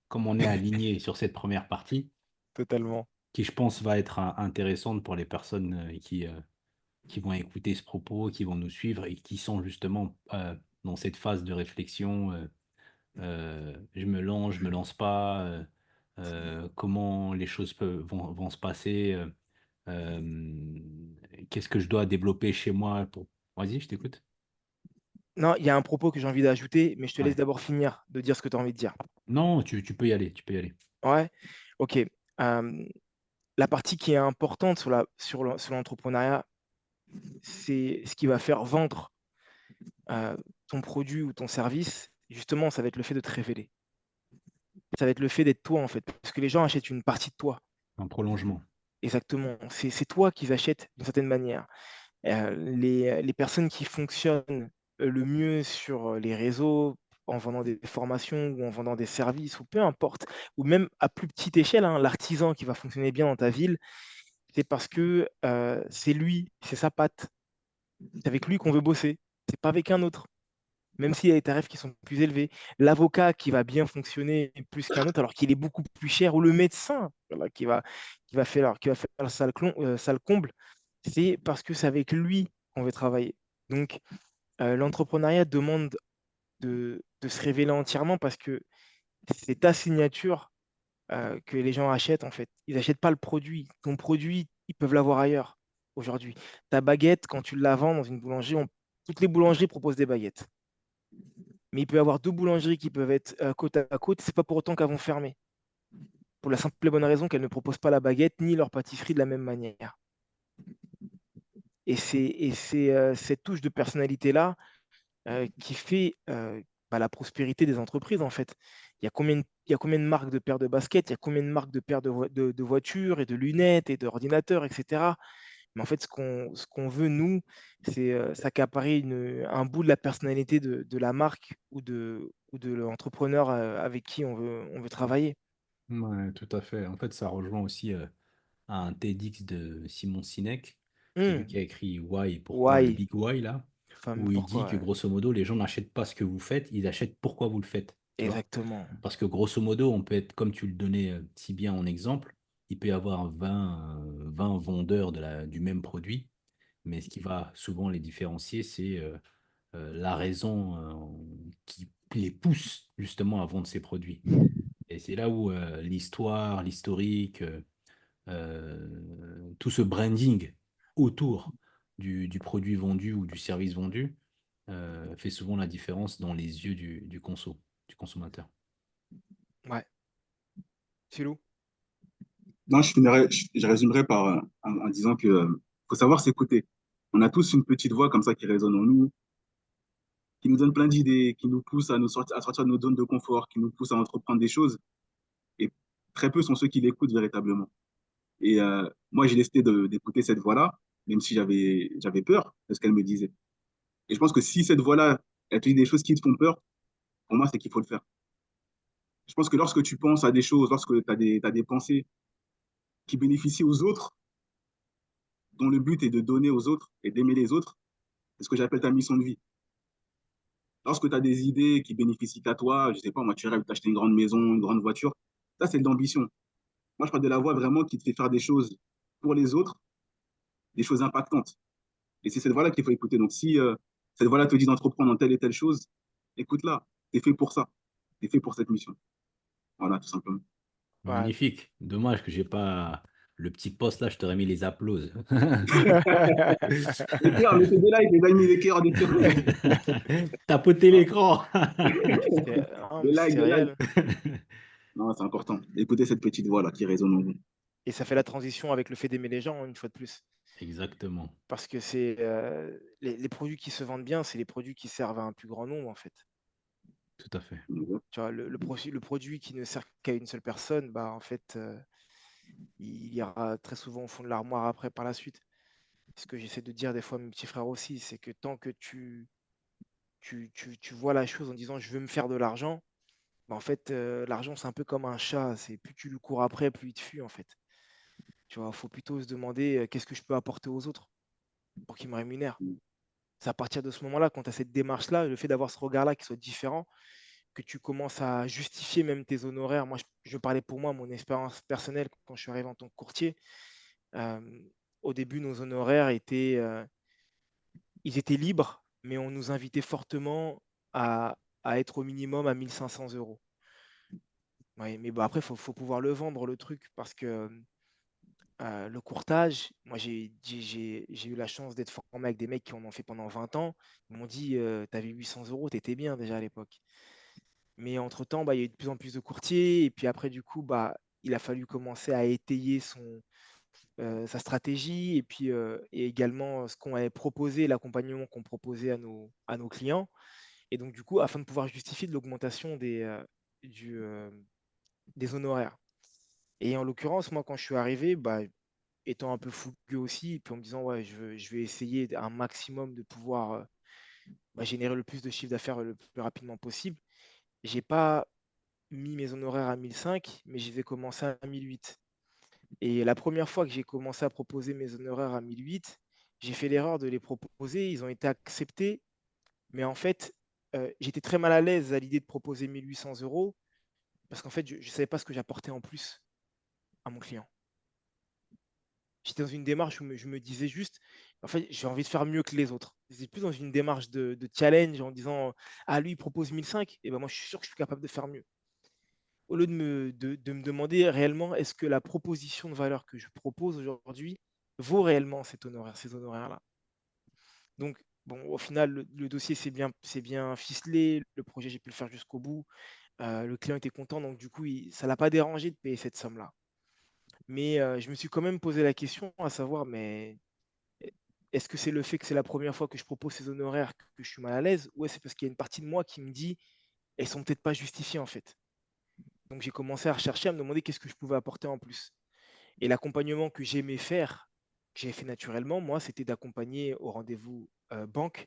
comme on est aligné sur cette première partie, totalement. qui je pense va être intéressante pour les personnes qui vont écouter ce propos, qui vont nous suivre et qui sont justement dans cette phase de réflexion. Je me lance, je me lance pas. Comment les choses vont se passer. Euh, Qu'est-ce que je dois développer chez moi pour... Vas-y, je t'écoute. Non, il y a un propos que j'ai envie d'ajouter, mais je te laisse Ouais. d'abord finir de dire ce que tu as envie de dire. Non, tu peux y aller, tu peux y aller. Ouais? OK. Hem la partie qui est importante sur l'entrepreneuriat, c'est ce qui va faire vendre ton produit ou ton service. Justement, ça va être le fait de te révéler. Ça va être le fait d'être toi, en fait, parce que les gens achètent une partie de toi. Un prolongement. Exactement. C'est toi qu'ils achètent d'une certaine manière. Les personnes qui fonctionnent le mieux sur les réseaux, en vendant des formations ou en vendant des services, ou peu importe, ou même à plus petite échelle, hein, l'artisan qui va fonctionner bien dans ta ville, c'est parce que c'est lui, c'est sa patte. C'est avec lui qu'on veut bosser. C'est pas avec un autre. Même s'il y a des tarifs qui sont plus élevés. L'avocat qui va bien fonctionner plus qu'un autre, alors qu'il est beaucoup plus cher, ou le médecin voilà, qui va faire le sale comble, c'est parce que c'est avec lui qu'on veut travailler. Donc, l'entrepreneuriat demande de se révéler entièrement parce que c'est ta signature que les gens achètent en fait. Ils n'achètent pas le produit. Ton produit, ils peuvent l'avoir ailleurs aujourd'hui. Ta baguette, quand tu la vends dans une boulangerie, toutes les boulangeries proposent des baguettes. Mais il peut y avoir deux boulangeries qui peuvent être côte à côte, c'est pas pour autant qu'elles vont fermer. Pour la simple et bonne raison qu'elles ne proposent pas la baguette ni leur pâtisserie de la même manière. Et c'est cette touche de personnalité-là qui fait la prospérité des entreprises, en fait. Il y a combien de marques de paires de baskets, il y a combien de marques de paires de voitures et de lunettes et d'ordinateurs, etc. Mais en fait, ce qu'on veut, nous, c'est s'accaparer un bout de la personnalité de la marque ou de l'entrepreneur avec qui on veut travailler. Ouais, tout à fait. En fait, ça rejoint aussi un TEDx de Simon Sinek, celui Hmm, qui a écrit Why, pourquoi, le Why, Big Why, là, fameux où il dit pourquoi. que grosso modo, les gens n'achètent pas ce que vous faites, ils achètent pourquoi vous le faites, tu vois. Exactement. Parce que grosso modo, on peut être, comme tu le donnais si bien en exemple, il peut y avoir 20 vendeurs du même produit, mais ce qui va souvent les différencier, c'est la raison qui les pousse justement à vendre ces produits. Et c'est là où l'histoire, l'historique, tout ce branding autour du produit vendu ou du service vendu fait souvent la différence dans les yeux du consommateur. Ouais. Philou? Non, je résumerai en disant que faut savoir s'écouter. On a tous une petite voix comme ça qui résonne en nous, qui nous donne plein d'idées, qui nous pousse à sortir de notre zone de confort, qui nous pousse à entreprendre des choses. Et très peu sont ceux qui l'écoutent véritablement. Et moi, j'ai décidé d'écouter cette voix-là, même si j'avais peur de ce qu'elle me disait. Et je pense que si cette voix-là, elle te dit des choses qui te font peur, pour moi, c'est qu'il faut le faire. Je pense que lorsque tu penses à des choses, lorsque tu as t'as des pensées qui bénéficient aux autres, dont le but est de donner aux autres et d'aimer les autres, c'est ce que j'appelle ta mission de vie. Lorsque tu as des idées qui bénéficient qu'à toi, je sais pas, moi, tu rêves d'acheter une grande maison, une grande voiture, ça, c'est de l'ambition. Moi, je parle de la voix vraiment qui te fait faire des choses pour les autres, des choses impactantes. Et c'est cette voix-là qu'il faut écouter. Donc, si cette voix-là te dit d'entreprendre dans telle et telle chose, écoute-la. Tu es fait pour ça. Tu es fait pour cette mission. Voilà, tout simplement. Ouais. Magnifique. Dommage que j'ai pas le petit poste là, je t'aurais mis les applauses. Les cœurs, mettez des likes, les amis, les cœurs, des cœurs. Tapoter Ah, l'écran. non, Des mais likes, c'est des likes. réel. Non, c'est important. Écoutez cette petite voix-là qui résonne en vous. Et ça fait la transition avec le fait d'aimer les gens, une fois de plus. Exactement. Parce que c'est les produits qui se vendent bien, c'est les produits qui servent à un plus grand nombre, en fait. Tout à fait. Tu vois, le produit qui ne sert qu'à une seule personne, bah, en fait, il ira très souvent au fond de l'armoire après par la suite. Ce que j'essaie de dire des fois à mes petits frères aussi, c'est que tant que tu vois la chose en disant je veux me faire de l'argent, bah, en fait, l'argent, c'est un peu comme un chat. C'est plus tu le cours après, plus il te fuit, en fait. Tu vois, il faut plutôt se demander qu'est-ce que je peux apporter aux autres pour qu'ils me rémunèrent. C'est à partir de ce moment-là, quand tu as cette démarche-là, le fait d'avoir ce regard-là qui soit différent, que tu commences à justifier même tes honoraires. Moi, je parlais pour moi, mon expérience personnelle, quand je suis arrivé en tant que courtier. euh, Au début, nos honoraires ils étaient libres, mais on nous invitait fortement à être au minimum à 1 500 euros. Ouais, mais bon, après, il faut pouvoir le vendre, le truc, parce que le courtage, moi, j'ai eu la chance d'être formé avec des mecs qui en ont fait pendant 20 ans. Ils m'ont dit, t'avais 800 euros, t'étais bien déjà à l'époque. Mais entre-temps, bah, il y a eu de plus en plus de courtiers. Et puis après, du coup, bah, il a fallu commencer à étayer sa stratégie et puis et également ce qu'on avait proposé, l'accompagnement qu'on proposait à nos clients. Et donc, du coup, afin de pouvoir justifier de l'augmentation du, des honoraires. Et en l'occurrence, moi, quand je suis arrivé, bah, étant un peu fougueux aussi, et puis en me disant, ouais, je vais essayer un maximum de pouvoir bah, générer le plus de chiffre d'affaires le plus rapidement possible. J'ai pas mis mes honoraires à 1005, mais je les ai commencés à 1008. Et la première fois que j'ai commencé à proposer mes honoraires à 1008, j'ai fait l'erreur de les proposer, ils ont été acceptés, mais en fait, j'étais très mal à l'aise à l'idée de proposer 1 800 € parce qu'en fait, je ne savais pas ce que j'apportais en plus à mon client. J'étais dans une démarche où je me disais juste, en fait, j'ai envie de faire mieux que les autres. J'étais plus dans une démarche de challenge en disant, ah, lui, il propose 1005, et ben moi, je suis sûr que je suis capable de faire mieux. Au lieu de me demander réellement, est-ce que la proposition de valeur que je propose aujourd'hui vaut réellement ces honoraires-là. Donc, bon, au final, le dossier c'est bien ficelé, le projet, j'ai pu le faire jusqu'au bout, le client était content, donc du coup, ça ne l'a pas dérangé de payer cette somme-là. Mais je me suis quand même posé la question à savoir, mais est-ce que c'est le fait que c'est la première fois que je propose ces honoraires que je suis mal à l'aise, ou est-ce c'est parce qu'il y a une partie de moi qui me dit, elles sont peut-être pas justifiées en fait. Donc j'ai commencé à rechercher, à me demander qu'est-ce que je pouvais apporter en plus. Et l'accompagnement que j'aimais faire, que j'ai fait naturellement, moi, c'était d'accompagner au rendez-vous banque.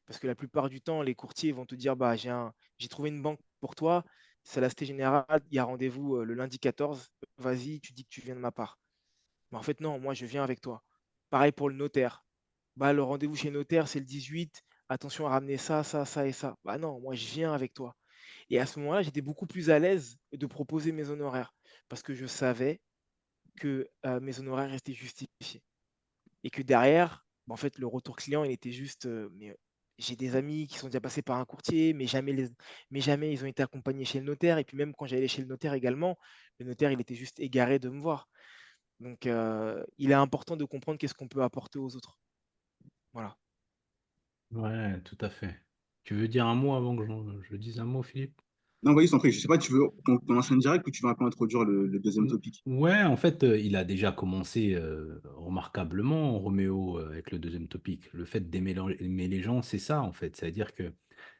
Parce que la plupart du temps, les courtiers vont te dire, bah, j'ai trouvé une banque pour toi, c'est la Cité Générale, il y a rendez-vous le lundi 14, vas-y, tu dis que tu viens de ma part. Mais en fait, non, moi, je viens avec toi. Pareil pour le notaire. Bah, le rendez-vous chez le notaire, c'est le 18, attention à ramener ça, ça, ça et ça. Bah non, moi, je viens avec toi. Et à ce moment-là, j'étais beaucoup plus à l'aise de proposer mes honoraires parce que je savais que mes honoraires restaient justifiés. Et que derrière, bah, en fait, le retour client, il était juste, mais j'ai des amis qui sont déjà passés par un courtier, mais jamais ils ont été accompagnés chez le notaire. Et puis même quand j'allais chez le notaire également, le notaire, il était juste égaré de me voir. Donc, il est important de comprendre qu'est-ce qu'on peut apporter aux autres. Voilà. Ouais, tout à fait. Tu veux dire un mot avant que je dise un mot, Philippe? Non, voyez, sans prie, je sais pas, tu veux qu'on enchaîne direct ou tu veux un peu introduire le deuxième Mm. topic? Ouais, en fait, il a déjà commencé remarquablement, Roméo, avec le deuxième topic. Le fait d'aimer les gens, c'est ça, en fait. C'est-à-dire que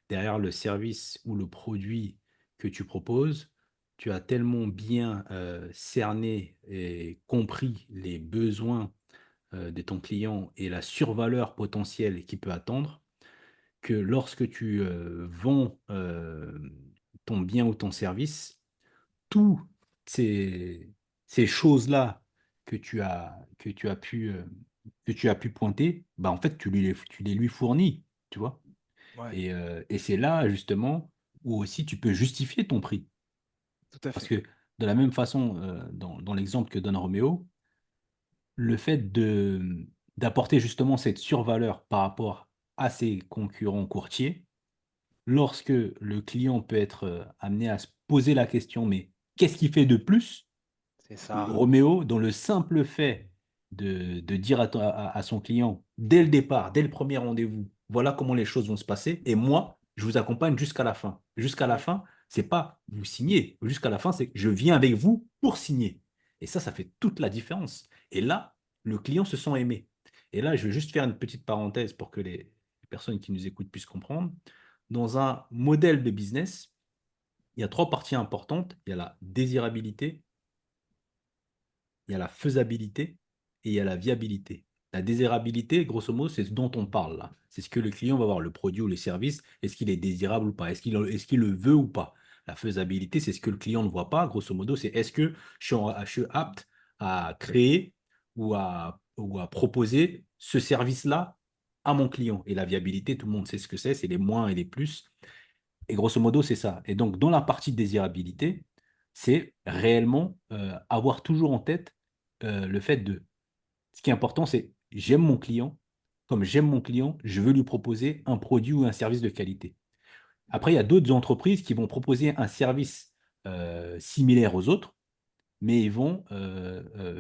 derrière le service ou le produit que tu proposes, tu as tellement bien cerné et compris les besoins de ton client et la survaleur potentielle qu'il peut attendre, que lorsque tu vends ton bien ou ton service, toutes ces choses-là que tu as pu pointer, bah, en fait, tu les lui fournis, tu vois. Ouais, Et c'est là, justement, où aussi tu peux justifier ton prix. tout à Parce fait. que de la même façon, dans l'exemple que donne Roméo, le fait d'apporter justement cette survaleur par rapport à ses concurrents courtiers, lorsque le client peut être amené à se poser la question, mais qu'est-ce qu'il fait de plus? C'est ça. Roméo, dans le simple fait de dire à son client, dès le départ, dès le premier rendez-vous, voilà comment les choses vont se passer, et moi, je vous accompagne jusqu'à la fin. Jusqu'à la Mm. fin, c'est pas vous signer. Jusqu'à la fin, c'est je viens avec vous pour signer. Et ça fait toute la différence. Et là, le client se sent aimé. Et là, je vais juste faire une petite parenthèse pour que les personnes qui nous écoutent puissent comprendre. Dans un modèle de business, il y a trois parties importantes. Il y a la désirabilité, il y a la faisabilité et il y a la viabilité. La désirabilité, grosso modo, c'est ce dont on parle là. C'est ce que le client va voir, le produit ou le service. Est-ce qu'il est désirable ou pas? Est-ce qu'il le veut ou pas? La faisabilité, c'est ce que le client ne voit pas. Grosso modo, c'est est-ce que je suis apte à créer ou à proposer ce service-là à mon client? Et la viabilité, tout le monde sait ce que c'est les moins et les plus. Et grosso modo, c'est ça. Et donc, dans la partie désirabilité, c'est réellement avoir toujours en tête le fait de... Ce qui est important, c'est j'aime mon client. Comme j'aime mon client, je veux lui proposer un produit ou un service de qualité. Après, il y a d'autres entreprises qui vont proposer un service similaire aux autres, mais ils vont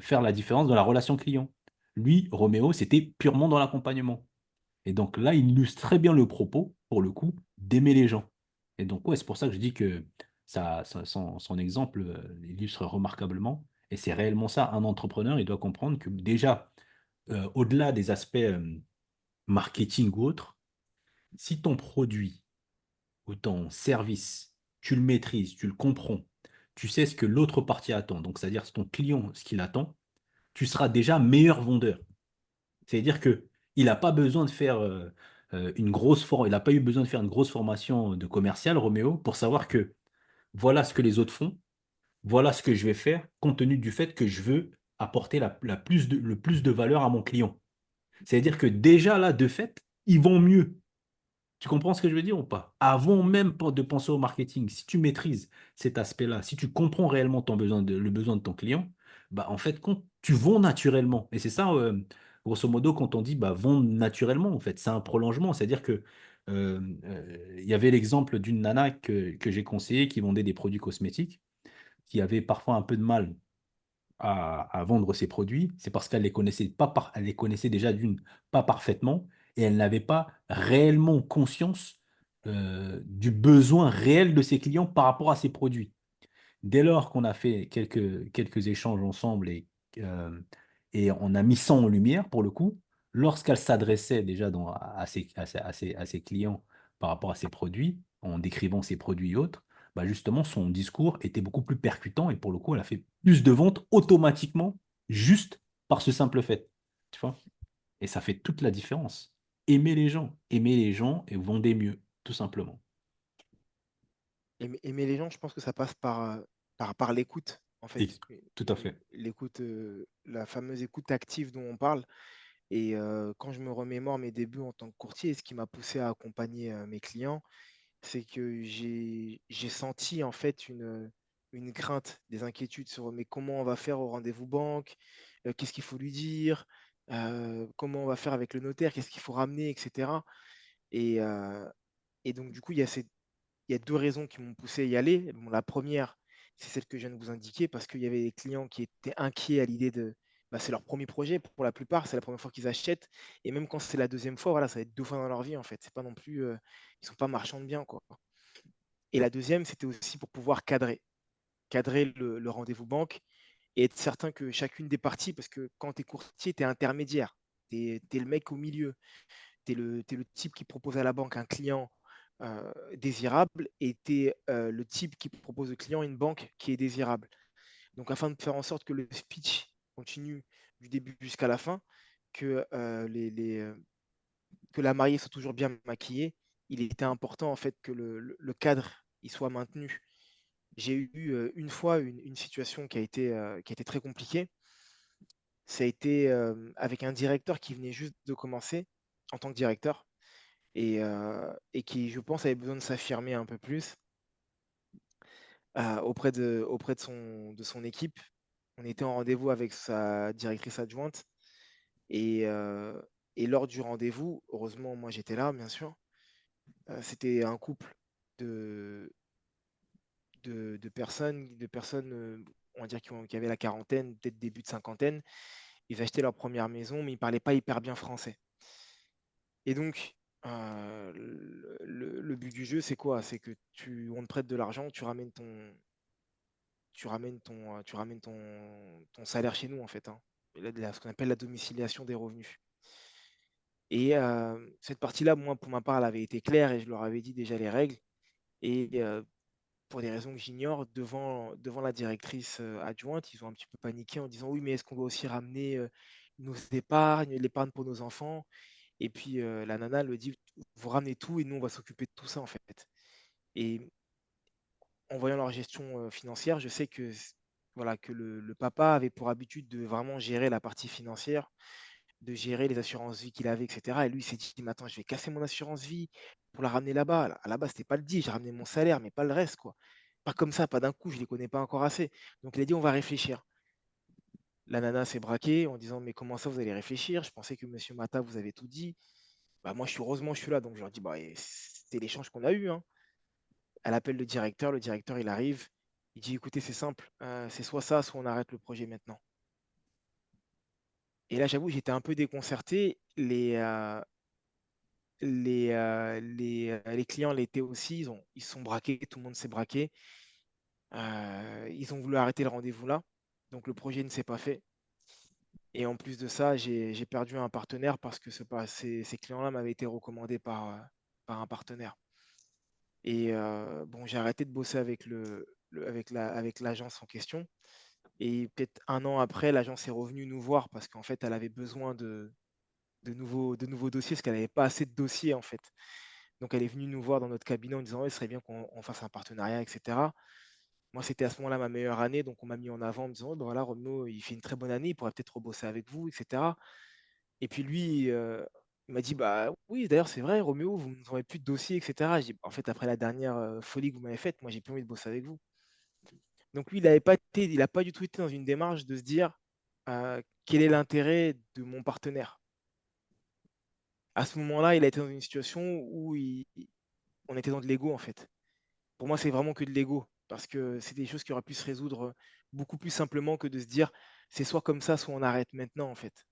faire la différence dans la relation client. Lui, Roméo, c'était purement dans l'accompagnement. Et donc là, il illustre très bien le propos, pour le coup, d'aimer les gens. Et donc, ouais, c'est pour ça que je dis que son exemple illustre remarquablement. Et c'est réellement ça. Un entrepreneur, il doit comprendre que déjà, au-delà des aspects marketing ou autres, si ton produit ou ton service, tu le maîtrises, tu le comprends, tu sais ce que l'autre partie attend, donc c'est-à-dire ton client, ce qu'il attend, tu seras déjà meilleur vendeur. C'est-à-dire que il n'a pas besoin de faire il n'a pas eu besoin de faire une grosse formation de commercial, Roméo, pour savoir que voilà ce que les autres font, voilà ce que je vais faire, compte tenu du fait que je veux apporter le plus de valeur à mon client. C'est-à-dire que déjà là, de fait, ils vont mieux. Tu comprends ce que je veux dire ou pas? Avant même de penser au marketing, si tu maîtrises cet aspect-là, si tu comprends réellement le besoin de ton client, bah en fait, tu vends naturellement. Et c'est ça, grosso modo, quand on dit bah, vendre naturellement, en fait, c'est un prolongement. C'est-à-dire que il y avait l'exemple d'une nana que j'ai conseillé qui vendait des produits cosmétiques, qui avait parfois un peu de mal à vendre ses produits, c'est parce qu'elle les connaissait pas elle les connaissait déjà d'une pas parfaitement et elle n'avait pas réellement conscience du besoin réel de ses clients par rapport à ses produits. Dès lors qu'on a fait quelques échanges ensemble et on a mis ça en lumière, pour le coup, lorsqu'elle s'adressait déjà à ses clients par rapport à ses produits, en décrivant ses produits et autres, bah justement, son discours était beaucoup plus percutant et pour le coup, elle a fait plus de ventes automatiquement, juste par ce simple fait. Tu vois? Et ça fait toute la différence. Aimer les gens et vendez mieux, tout simplement. Aimer les gens, je pense que ça passe par l'écoute, en fait. Et- Tout à fait. L'écoute, la fameuse écoute active dont on parle. Et quand je me remémore mes débuts en tant que courtier, ce qui m'a poussé à accompagner mes clients, c'est que j'ai senti en fait une crainte, des inquiétudes sur mais comment on va faire au rendez-vous banque, qu'est-ce qu'il faut lui dire, comment on va faire avec le notaire, qu'est-ce qu'il faut ramener, etc. Et, euh, et donc du coup, il y a deux raisons qui m'ont poussé à y aller. Bon, la première, c'est celle que je viens de vous indiquer, parce qu'il y avait des clients qui étaient inquiets à l'idée de... Bah, c'est leur premier projet pour la plupart, c'est la première fois qu'ils achètent. Et même quand c'est la deuxième fois, voilà, ça va être deux fois dans leur vie en fait. C'est pas non plus, ils sont pas marchands de biens quoi. Et la deuxième, c'était aussi pour pouvoir cadrer le rendez-vous banque et être certain que chacune des parties, parce que quand tu es courtier, tu es intermédiaire, tu es le mec au milieu, t'es le type qui propose à la banque un client désirable et tu es le type qui propose au client une banque qui est désirable. Donc, afin de faire en sorte que le speech continue du début jusqu'à la fin, que, que la mariée soit toujours bien maquillée, il était important en fait que le cadre il soit maintenu. J'ai eu une fois une situation qui a été très compliquée. Ça a été avec un directeur qui venait juste de commencer en tant que directeur et qui, je pense, avait besoin de s'affirmer un peu plus auprès de son équipe. On était en rendez-vous avec sa directrice adjointe et, euh, et lors du rendez-vous, heureusement, moi j'étais là, bien sûr. C'était un couple de, de personnes on va dire, qui avaient la quarantaine, peut-être début de cinquantaine. Ils achetaient leur première maison, mais ils ne parlaient pas hyper bien français. Et donc, le but du jeu, c'est quoi? C'est que on te prête de l'argent, tu ramènes ton salaire chez nous, en fait, hein. Ce qu'on appelle la domiciliation des revenus. Et cette partie-là, moi, pour ma part, elle avait été claire et je leur avais dit déjà les règles. Et pour des raisons que j'ignore, devant la directrice adjointe, ils ont un petit peu paniqué en disant oui, mais est-ce qu'on doit aussi ramener nos épargnes, l'épargne pour nos enfants? Et puis la nana le dit, vous ramenez tout et nous, on va s'occuper de tout ça, en fait. Et en voyant leur gestion financière, je sais que, voilà, que le papa avait pour habitude de vraiment gérer la partie financière, de gérer les assurances vie qu'il avait, etc. Et lui, il s'est dit, mais attends, je vais casser mon assurance vie pour la ramener là-bas. À la base, c'était pas le dit, j'ai ramené mon salaire, mais pas le reste, quoi. Pas comme ça, pas d'un coup, je les connais pas encore assez. Donc il a dit, on va réfléchir. La nana s'est braquée en disant, mais comment ça, vous allez réfléchir? Je pensais que monsieur Mata, vous avez tout dit. Bah, moi, heureusement, je suis là, donc je leur dis, bah, c'est l'échange qu'on a eu, hein. Elle appelle le directeur, il arrive, il dit, écoutez, c'est simple, c'est soit ça, soit on arrête le projet maintenant. Et là, j'avoue, j'étais un peu déconcerté. Les clients l'étaient aussi, ils se sont braqués, tout le monde s'est braqué. Ils ont voulu arrêter le rendez-vous là. Donc le projet ne s'est pas fait. Et en plus de ça, j'ai perdu un partenaire parce que ces clients-là m'avaient été recommandés par un partenaire. Et bon, j'ai arrêté de bosser avec avec l'agence en question. Et peut-être un an après, l'agence est revenue nous voir parce qu'en fait, elle avait besoin de nouveaux dossiers parce qu'elle n'avait pas assez de dossiers en fait. Donc elle est venue nous voir dans notre cabinet en disant: «Ouais, ce serait bien qu'on fasse un partenariat, et cetera». Moi, c'était à ce moment-là ma meilleure année, donc on m'a mis en avant en me disant: «Oh, ben voilà, Romeo, il fait une très bonne année, il pourrait peut-être rebosser avec vous, et cetera». Et puis lui, il m'a dit: «Bah oui, d'ailleurs, c'est vrai, Roméo, vous ne nous envoyez plus de dossiers, et cetera». J'ai dit: «En fait, après la dernière, folie que vous m'avez faite, moi, j'ai plus envie de bosser avec vous». Donc lui, il a pas du tout été dans une démarche de se dire, quel est l'intérêt de mon partenaire? À ce moment-là, il a été dans une situation où on était dans de l'ego, en fait. Pour moi, c'est vraiment que de l'ego parce que c'est des choses qui auraient pu se résoudre, beaucoup plus simplement que de se dire: «C'est soit comme ça, soit on arrête maintenant», en fait.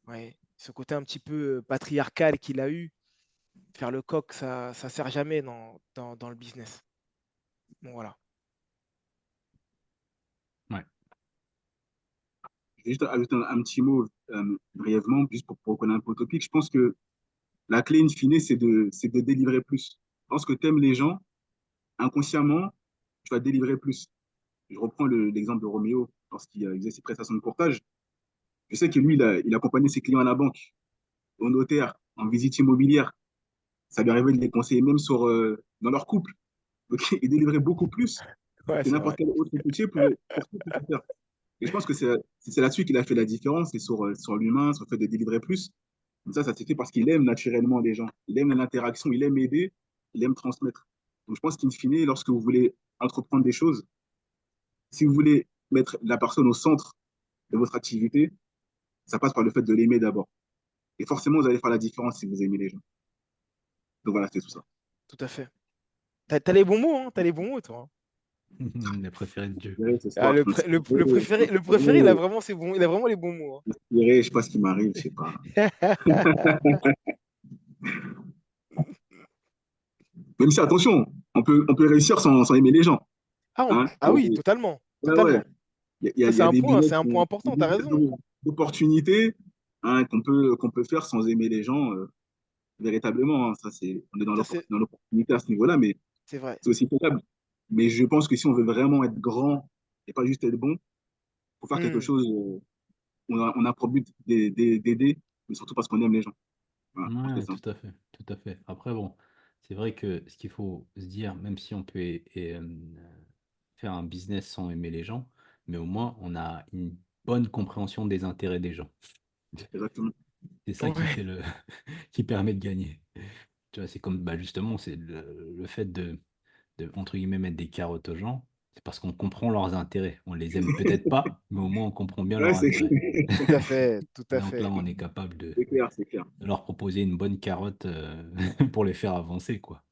Ouais, ce côté un petit peu, patriarcal qu'il a eu, faire le coq, ça sert jamais dans le business. Bon voilà. Ouais. Je vais juste ajouter un petit mot brièvement, juste pour connaître un peu le topic. Je pense que la clé in fine, c'est de délivrer plus. Je pense que tu aimes les gens, inconsciemment, tu vas délivrer plus. Je reprends l'exemple de Roméo lorsqu'il faisait ses prestations de courtage. Je sais que lui, il accompagnait ses clients à la banque, au notaire, en visite immobilière. Ça lui arrivait de les conseiller même dans leur couple. Donc, il délivrait beaucoup plus Ouais, que c'est n'importe vrai. quel autre courtier pouvait faire. Et je pense que c'est là-dessus qu'il a fait la différence, c'est sur l'humain, sur le fait de délivrer plus. Comme ça s'est fait parce qu'il aime naturellement les gens. Il aime l'interaction, il aime aider, il aime transmettre. Donc je pense qu'in fine, lorsque vous voulez entreprendre des choses, si vous voulez mettre la personne au centre de votre activité, ça passe par le fait de l'aimer d'abord. Et forcément, vous allez faire la différence si vous aimez les gens. Donc voilà, c'est tout ça. Tout à fait. Tu as les bons mots, hein, tu as les bons mots, toi, hein. Les préférés de Dieu. Inspiré ce Ah, soir, je suis le préféré, il a vraiment ses bons il a vraiment les bons mots, inspiré, je sais pas ce qui m'arrive, je sais pas. hein. Même si, attention, on peut réussir sans aimer les gens. Hein. Ah oui, totalement, Ouais, ouais. totalement. Ça, Il y a des c'est business, un point des important, tu as business raison. d'opportunités hein, qu'on peut faire sans aimer les gens véritablement. Hein. On est Ça, c'est dans l'opportunité à ce niveau-là, mais c'est vrai. c'est aussi faisable. Mais je pense que si on veut vraiment être grand et pas juste être bon, il faut faire quelque Mmh. chose où on a pour but d'aider, mais surtout parce qu'on aime les gens. Voilà, je pense que Ouais, c'est ça. tout à fait, tout à fait. Après, bon, c'est vrai que ce qu'il faut se dire, même si on peut faire un business sans aimer les gens, mais au moins on a une bonne compréhension des intérêts des gens. Exactement. C'est ça qui fait Ouais, le qui permet de gagner. Tu vois, c'est comme bah justement, c'est le fait entre guillemets mettre des carottes aux gens, c'est parce qu'on comprend leurs intérêts. On les aime peut-être pas, mais au moins on comprend bien Ouais, leurs intérêts. tout à fait, tout Et à donc là, fait. on est capable c'est clair, c'est clair. de leur proposer une bonne carotte pour les faire avancer, quoi.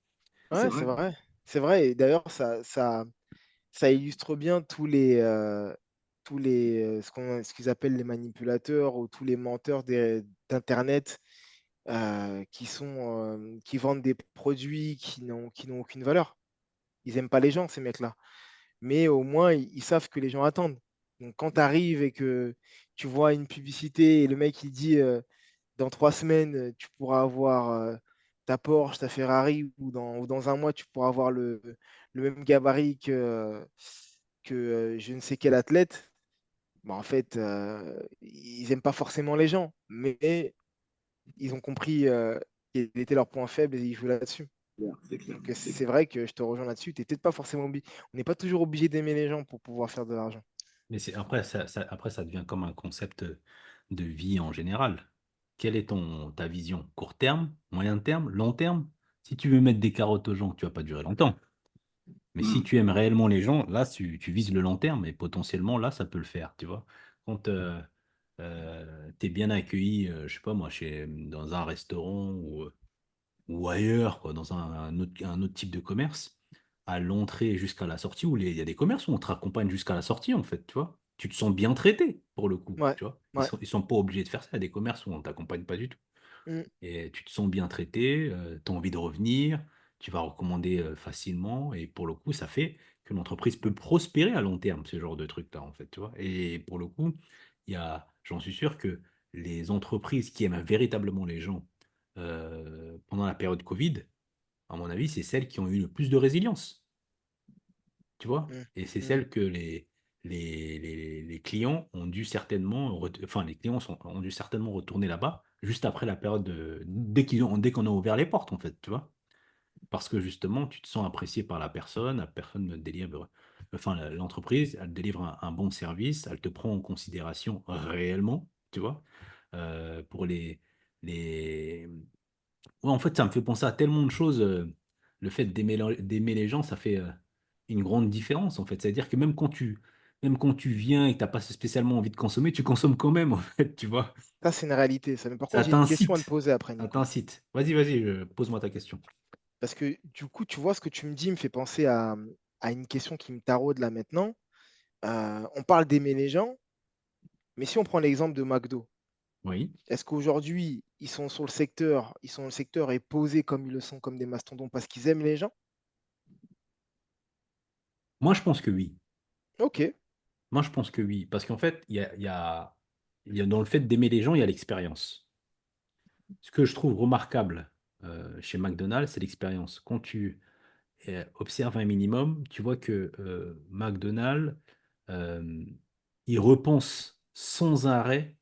C'est Ouais, c'est vrai. vrai. C'est vrai et d'ailleurs ça illustre bien ce qu'ils appellent les manipulateurs ou tous les menteurs d'internet, qui vendent des produits qui n'ont aucune valeur. Ils aiment pas les gens, ces mecs-là, mais au moins ils savent que les gens attendent. Donc quand tu arrives et que tu vois une publicité et le mec il dit, dans 3 semaines, tu pourras avoir, ta Porsche, ta Ferrari ou dans un mois, tu pourras avoir le même gabarit que je ne sais quel athlète. Bah, en fait, ils aiment pas forcément les gens, mais ils ont compris, quel était leur point faible et ils jouent là-dessus. C'est clair, Donc, c'est c'est clair. vrai que je te rejoins là-dessus. Tu peut-être pas forcément on n'est pas toujours obligé d'aimer les gens pour pouvoir faire de l'argent. Mais après, après, ça devient comme un concept de vie en général. Quelle est ta vision? Court terme, moyen terme, long terme? Si tu veux mettre des carottes aux gens, tu vas pas durer longtemps. Mais si Hmm. tu aimes réellement les gens, là, tu vises le long terme et potentiellement, là, ça peut le faire, tu vois. Quand tu es bien accueilli, je sais pas moi, dans un restaurant ou ailleurs, quoi, dans un autre type de commerce, à l'entrée jusqu'à la sortie, il y a des commerces où on te raccompagne jusqu'à la sortie, en fait, tu vois. Tu te sens bien traité, pour le coup, Ouais, tu vois. ouais. Ils sont pas obligés de faire ça. Il y a des commerces où on t'accompagne pas du tout. Mmh. Et tu te sens bien traité, tu as envie de revenir, tu vas recommander facilement, et pour le coup, ça fait que l'entreprise peut prospérer à long terme, ce genre de truc-là, en fait, tu vois. Et pour le coup, j'en suis sûr que les entreprises qui aiment véritablement les gens pendant la période Covid, à mon avis, c'est celles qui ont eu le plus de résilience, tu vois. Mm, Et c'est mm. celles que les clients ont dû certainement, enfin, les clients ont dû certainement retourner là-bas juste après la période dès qu'on a ouvert les portes, en fait, tu vois. Parce que justement, tu te sens apprécié par la personne délivre, enfin, l'entreprise, elle délivre un bon service, elle te prend en considération réellement, tu vois. Pour les... Ouais, en fait, ça me fait penser à tellement de choses. Le fait d'aimer les gens, ça fait une grande différence, en fait. C'est-à-dire que même quand tu viens et que tu n'as pas spécialement envie de consommer, tu consommes quand même, en fait, tu vois. Ça, c'est une réalité. Ça. Mais par contre, Ça j'ai une question à te t'incite. poser après, Ça Nico. t'incite. Vas-y, pose-moi ta question. Parce que du coup, tu vois, ce que tu me dis me fait penser à une question qui me taraude là maintenant. On parle d'aimer les gens, mais si on prend l'exemple de McDo, Oui. est-ce qu'aujourd'hui, ils sont le secteur et posés comme ils le sont, comme des mastodons parce qu'ils aiment les gens? Moi, je pense que oui. Ok, Moi, je pense que oui. Parce qu'en fait, il y a dans le fait d'aimer les gens, il y a l'expérience. Ce que je trouve remarquable chez McDonald's, c'est l'expérience. Quand tu observes un minimum, tu vois que McDonald's, euh, il repense sans arrêt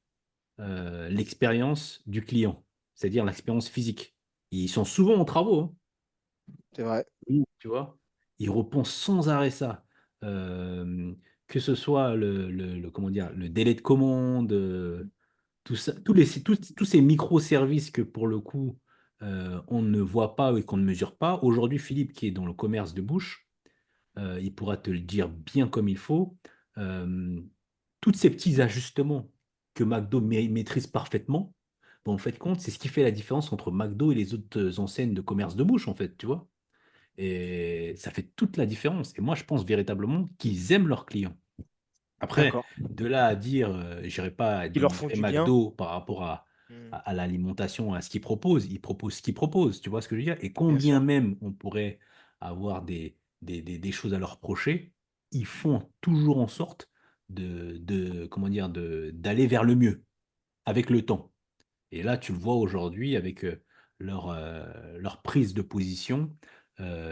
l'expérience du client, c'est-à-dire l'expérience physique. Ils sont souvent en travaux, hein. c'est vrai. Oui. Tu vois, ils repensent sans arrêt ça. Euh, que ce soit comment dire, le délai de commande, tout ça, tous ces microservices que pour le coup, on ne voit pas et qu'on ne mesure pas. Aujourd'hui, Philippe, qui est dans le commerce de bouche, il pourra te le dire bien comme il faut. Euh, tous ces petits ajustements que McDo maîtrise parfaitement, bon, en fait, compte, c'est ce qui fait la différence entre McDo et les autres enseignes de commerce de bouche, en fait, tu vois. Et ça fait toute la différence. Et moi, je pense véritablement qu'ils aiment leurs clients. Après, D'accord. de là à dire, j'irai pas Qui leur font dénigrer du bien. McDo par rapport Hmm, à l'alimentation, à ce qu'ils proposent. Ils proposent ce qu'ils proposent, tu vois ce que je veux dire? Et bien combien sûr. même on pourrait avoir des choses à leur reprocher, ils font toujours en sorte comment dire, d'aller vers le mieux avec le temps. Et là, tu le vois aujourd'hui avec leur prise de position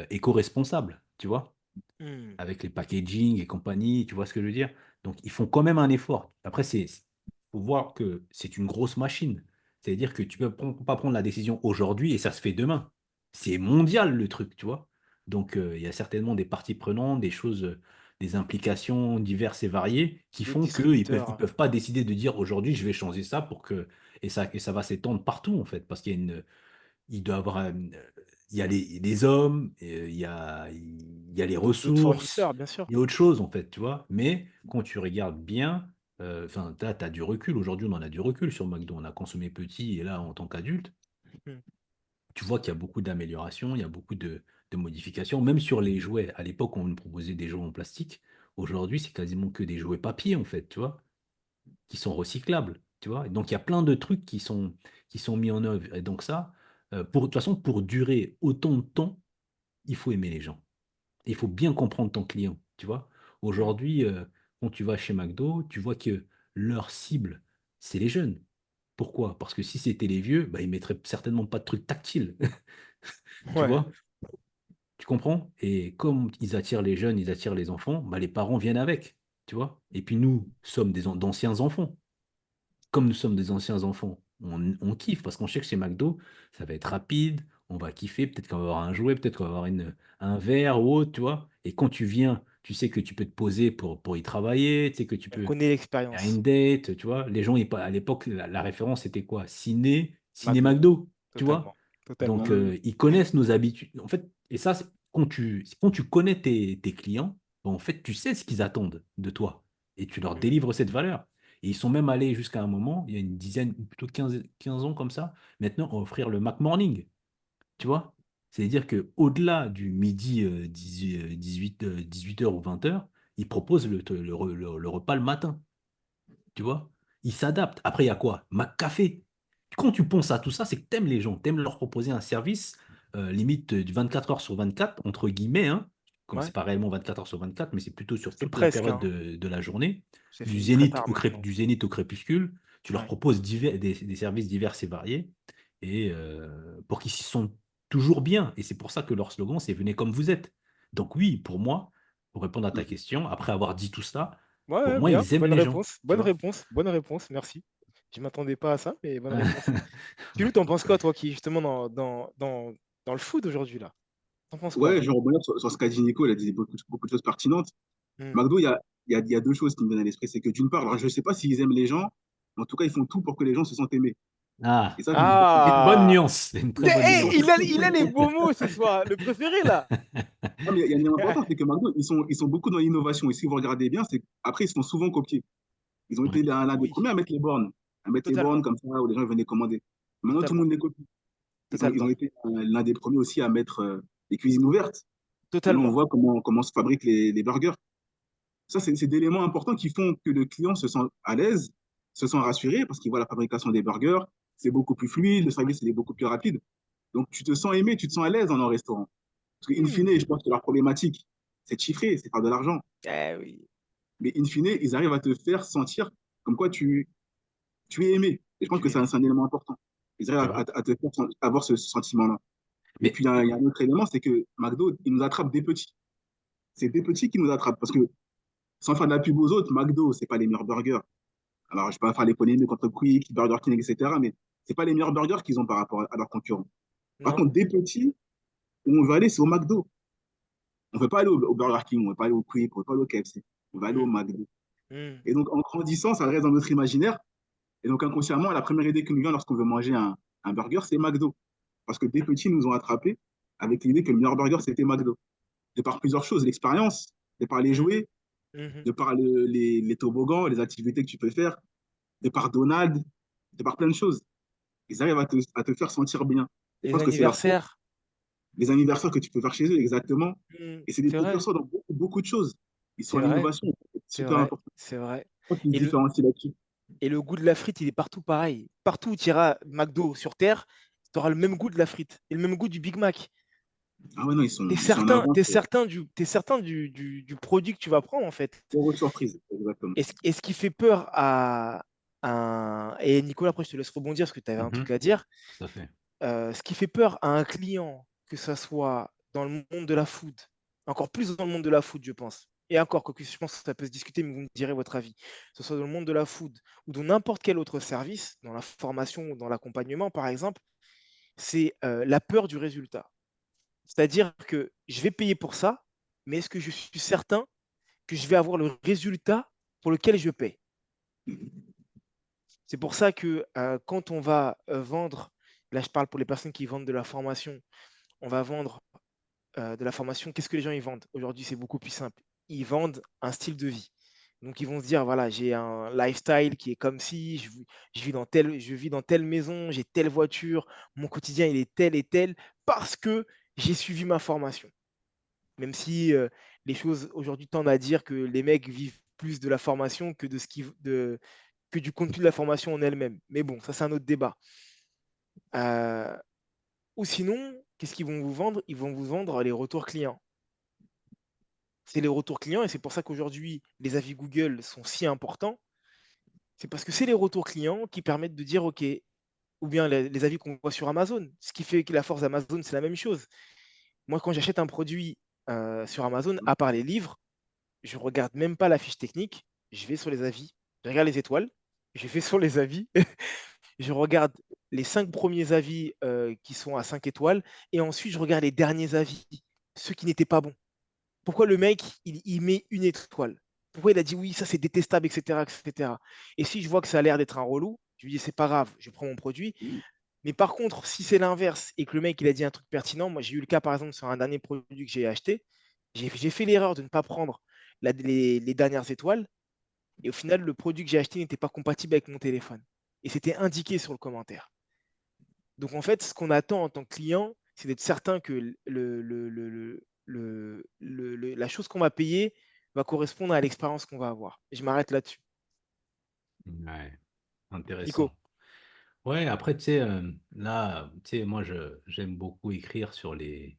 éco-responsable, tu vois? Hmm, Avec les packaging et compagnie, tu vois ce que je veux dire? Donc, ils font quand même un effort. Après, faut voir que c'est une grosse machine. C'est-à-dire que tu peux pas prendre la décision aujourd'hui et ça se fait demain. C'est mondial le truc, tu vois? Donc, il y a certainement des parties prenantes, des choses, des implications diverses et variées qui des font qu'ils ils distributeurs. peuvent pas décider de dire aujourd'hui, je vais changer ça pour que, et ça va s'étendre partout, en fait, parce qu'il y a il doit avoir il y a les hommes, il y a les D'autres ressources, fournisseurs, bien sûr. il y a autre chose en fait, tu vois. Mais quand tu regardes bien, enfin, tu as du recul. Aujourd'hui, on en a du recul sur McDo. On a consommé petit et là, en tant qu'adulte, Hmm, tu vois qu'il y a beaucoup d'améliorations, il y a beaucoup de modifications. Même sur les jouets, à l'époque, on nous proposait des jouets en plastique. Aujourd'hui, c'est quasiment que des jouets papier en fait, tu vois, qui sont recyclables, tu vois. Et donc, il y a plein de trucs qui sont mis en œuvre. Et donc ça, de toute façon, pour durer autant de temps, il faut aimer les gens. Il faut bien comprendre ton client, tu vois. hmm. Aujourd'hui, quand tu vas chez McDo, tu vois que leur cible, c'est les jeunes. Pourquoi? Parce que si c'était les vieux, bah, ils mettraient certainement pas de trucs tactiles, tu Ouais, vois. Tu comprends? Et comme ils attirent les jeunes, ils attirent les enfants, bah, les parents viennent avec, tu vois. Et puis nous sommes d'anciens enfants. Comme nous sommes des anciens enfants, on kiffe parce qu'on sait que chez McDo, ça va être rapide, on va kiffer, peut-être qu'on va avoir un jouet, peut-être qu'on va avoir un verre ou autre, tu vois. Et quand tu viens, tu sais que tu peux te poser pour y travailler, tu sais que tu on peux connaît faire l'expérience. une date, tu vois. Les gens, à l'époque, la référence, c'était quoi? Ciné McDo, McDo, tu vois. totalement. Totalement. Donc, Ouais, ils connaissent nos habitudes. En fait, et ça, quand tu connais tes clients, bon, en fait, tu sais ce qu'ils attendent de toi et tu leur Hmm. délivres cette valeur. Et ils sont même allés jusqu'à un moment, il y a une dizaine, ou plutôt 15 ans comme ça, maintenant, à offrir le Mac Morning, tu vois. C'est-à-dire qu'au-delà du midi 18h ou 20h, ils proposent le repas le matin, tu vois. Ils s'adaptent. Après, il y a quoi? Mac Café. Quand tu penses à tout ça, c'est que tu aimes les gens, tu aimes leur proposer un service limite du 24 heures sur 24, entre guillemets, hein, comme Ouais, c'est pas réellement 24 heures sur 24, mais c'est plutôt sur c'est toute la presque, période hein. de la journée, C'est fini très tard maintenant. du zénith au crépuscule, tu leur Ouais. proposes des services divers et variés, et pour qu'ils s'y sentent toujours bien. Et c'est pour ça que leur slogan, c'est venez comme vous êtes. Donc oui, pour moi, pour répondre à ta Mhm. question, après avoir dit tout ça, Ouais, pour ouais, moi, bien. ils aiment les gens, tu vois. Bonne réponse, merci. Je m'attendais pas à ça, mais bonne réponse. Philou, t'en penses quoi, toi, qui est justement dans le foot aujourd'hui, là? T'en penses quoi? Ouais, je vais rebondir sur ce qu'a dit Nico, il a dit beaucoup de choses pertinentes. Hmm. McDo, il y a deux choses qui me viennent à l'esprit. C'est que d'une part, alors je ne sais pas s'ils aiment les gens, mais en tout cas, ils font tout pour que les gens se sentent aimés. Et Ah, ça, je me dis, c'est une bonne Ah! nuance, c'est une très bonne Eh, nuance. il a les beaux mots ce soir, le préféré, là. ah, mais il y a une important, c'est que McDo, ils sont beaucoup dans l'innovation. Et si vous regardez bien, c'est après, ils sont souvent copiés. Ils ont été Ouais. l'un des Oui, premiers à mettre les bornes totalement, comme ça, où les gens venaient commander. Maintenant, tout le totalement, monde les copie. Ils ont totalement, été l'un des premiers aussi à mettre les cuisines ouvertes. Maintenant, on totalement. voit comment se fabriquent les burgers. Ça, c'est des éléments importants qui font que le client se sent à l'aise, se sent rassuré parce qu'il voit la fabrication des burgers, c'est beaucoup plus fluide, le service il est beaucoup plus rapide. Donc, tu te sens aimé, tu te sens à l'aise dans un restaurant. Parce qu'in fine, je Hmm. pense que leur problématique, c'est de chiffrer, c'est faire de l'argent. Eh oui, Mais in fine, ils arrivent à te faire sentir comme quoi tu es aimé. Et je pense tu que es aimé. c'est un élément important. Ils arrivent Mhm. à te faire avoir ce sentiment-là. Et Mais puis, il y a un autre élément, c'est que McDo, il nous attrape des petits. C'est des petits qui nous attrapent. Parce que, sans faire de la pub aux autres, McDo, c'est pas les meilleurs burgers. Alors, je ne vais pas faire les polémiques contre Quick, Burger King, etc. Mais c'est pas les meilleurs burgers qu'ils ont par rapport à leurs concurrents. Par Non. contre, des petits, où on veut aller, c'est au McDo. On ne veut pas aller au Burger King, on ne veut pas aller au Quick, on ne veut pas aller au KFC. On va aller au Hmm. McDo. Hmm. Et donc, en grandissant, ça reste dans notre imaginaire. Et donc, inconsciemment, la première idée qui nous vient lorsqu'on veut manger un burger, c'est McDo. Parce que des petits nous ont attrapés avec l'idée que le meilleur burger, c'était McDo. De par plusieurs choses, l'expérience, de par les Hmm. jouets, Mhm. de par les toboggans, les activités que tu peux faire, de par Donald, de par plein de choses. Ils arrivent à te faire sentir bien. Et je Les pense que c'est leur force. anniversaires. Les anniversaires que tu peux faire chez eux, exactement. Hmm. Et c'est des C'est vrai, précurseurs dans beaucoup de choses. Ils sont c'est en vrai, innovation, c'est c'est super vrai, important. c'est vrai. Je crois qu'ils se Et le, différencient là-dessus. et le goût de la frite, il est partout pareil. Partout où tu iras McDo sur Terre, tu auras le même goût de la frite et le même goût du Big Mac. Ah ouais, non, T'es ils sont en certain, avance. t'es certain du produit que tu vas prendre, en fait. Zéro surprise, exactement. Et ce qui fait peur et Nicolas, après, je te laisse rebondir parce que tu avais un mhm, truc à dire. tout à fait. Ce qui fait peur à un client, que ça soit dans le monde de la food, encore plus dans le monde de la food, je pense. Et encore, que je pense que ça peut se discuter, mais vous me direz votre avis. Que ce soit dans le monde de la food ou dans n'importe quel autre service, dans la formation ou dans l'accompagnement, par exemple, c'est la peur du résultat. C'est-à-dire que je vais payer pour ça, mais est-ce que je suis certain que je vais avoir le résultat pour lequel je paie? C'est pour ça que quand on va vendre, là je parle pour les personnes qui vendent de la formation, on va vendre de la formation, qu'est-ce que les gens ils vendent? Aujourd'hui, c'est beaucoup plus simple. Ils vendent un style de vie. Donc, ils vont se dire, voilà, j'ai un lifestyle qui est comme si, je vis dans telle maison, j'ai telle voiture, mon quotidien, il est tel et tel, parce que j'ai suivi ma formation. Même si les choses aujourd'hui tendent à dire que les mecs vivent plus de la formation que, que du contenu de la formation en elle-même. Mais bon, ça, c'est un autre débat. Euh, ou sinon, qu'est-ce qu'ils vont vous vendre? Ils vont vous vendre les retours clients. C'est les retours clients et c'est pour ça qu'aujourd'hui, les avis Google sont si importants. C'est parce que c'est les retours clients qui permettent de dire, OK, ou bien les avis qu'on voit sur Amazon. Ce qui fait que la force d'Amazon, c'est la même chose. Moi, quand j'achète un produit sur Amazon, à part les livres, je regarde même pas la fiche technique. Je vais sur les avis, je regarde les étoiles, je vais sur les avis, je regarde les 5 premiers avis qui sont à 5 étoiles et ensuite je regarde les derniers avis, ceux qui n'étaient pas bons. Pourquoi le mec, il met une étoile? Pourquoi il a dit oui, ça c'est détestable, etc., etc. Et si je vois que ça a l'air d'être un relou, je lui dis c'est pas grave, je prends mon produit. Mais par contre, si c'est l'inverse et que le mec il a dit un truc pertinent, moi j'ai eu le cas par exemple sur un dernier produit que j'ai acheté, j'ai fait l'erreur de ne pas prendre les dernières étoiles et au final le produit que j'ai acheté n'était pas compatible avec mon téléphone. Et c'était indiqué sur le commentaire. Donc en fait, ce qu'on attend en tant que client, c'est d'être certain que la chose qu'on va payer va correspondre à l'expérience qu'on va avoir. Et je m'arrête là-dessus. Ouais, Nico, intéressant. Ouais, après, tu sais, là, tu sais, moi, j'aime beaucoup écrire sur les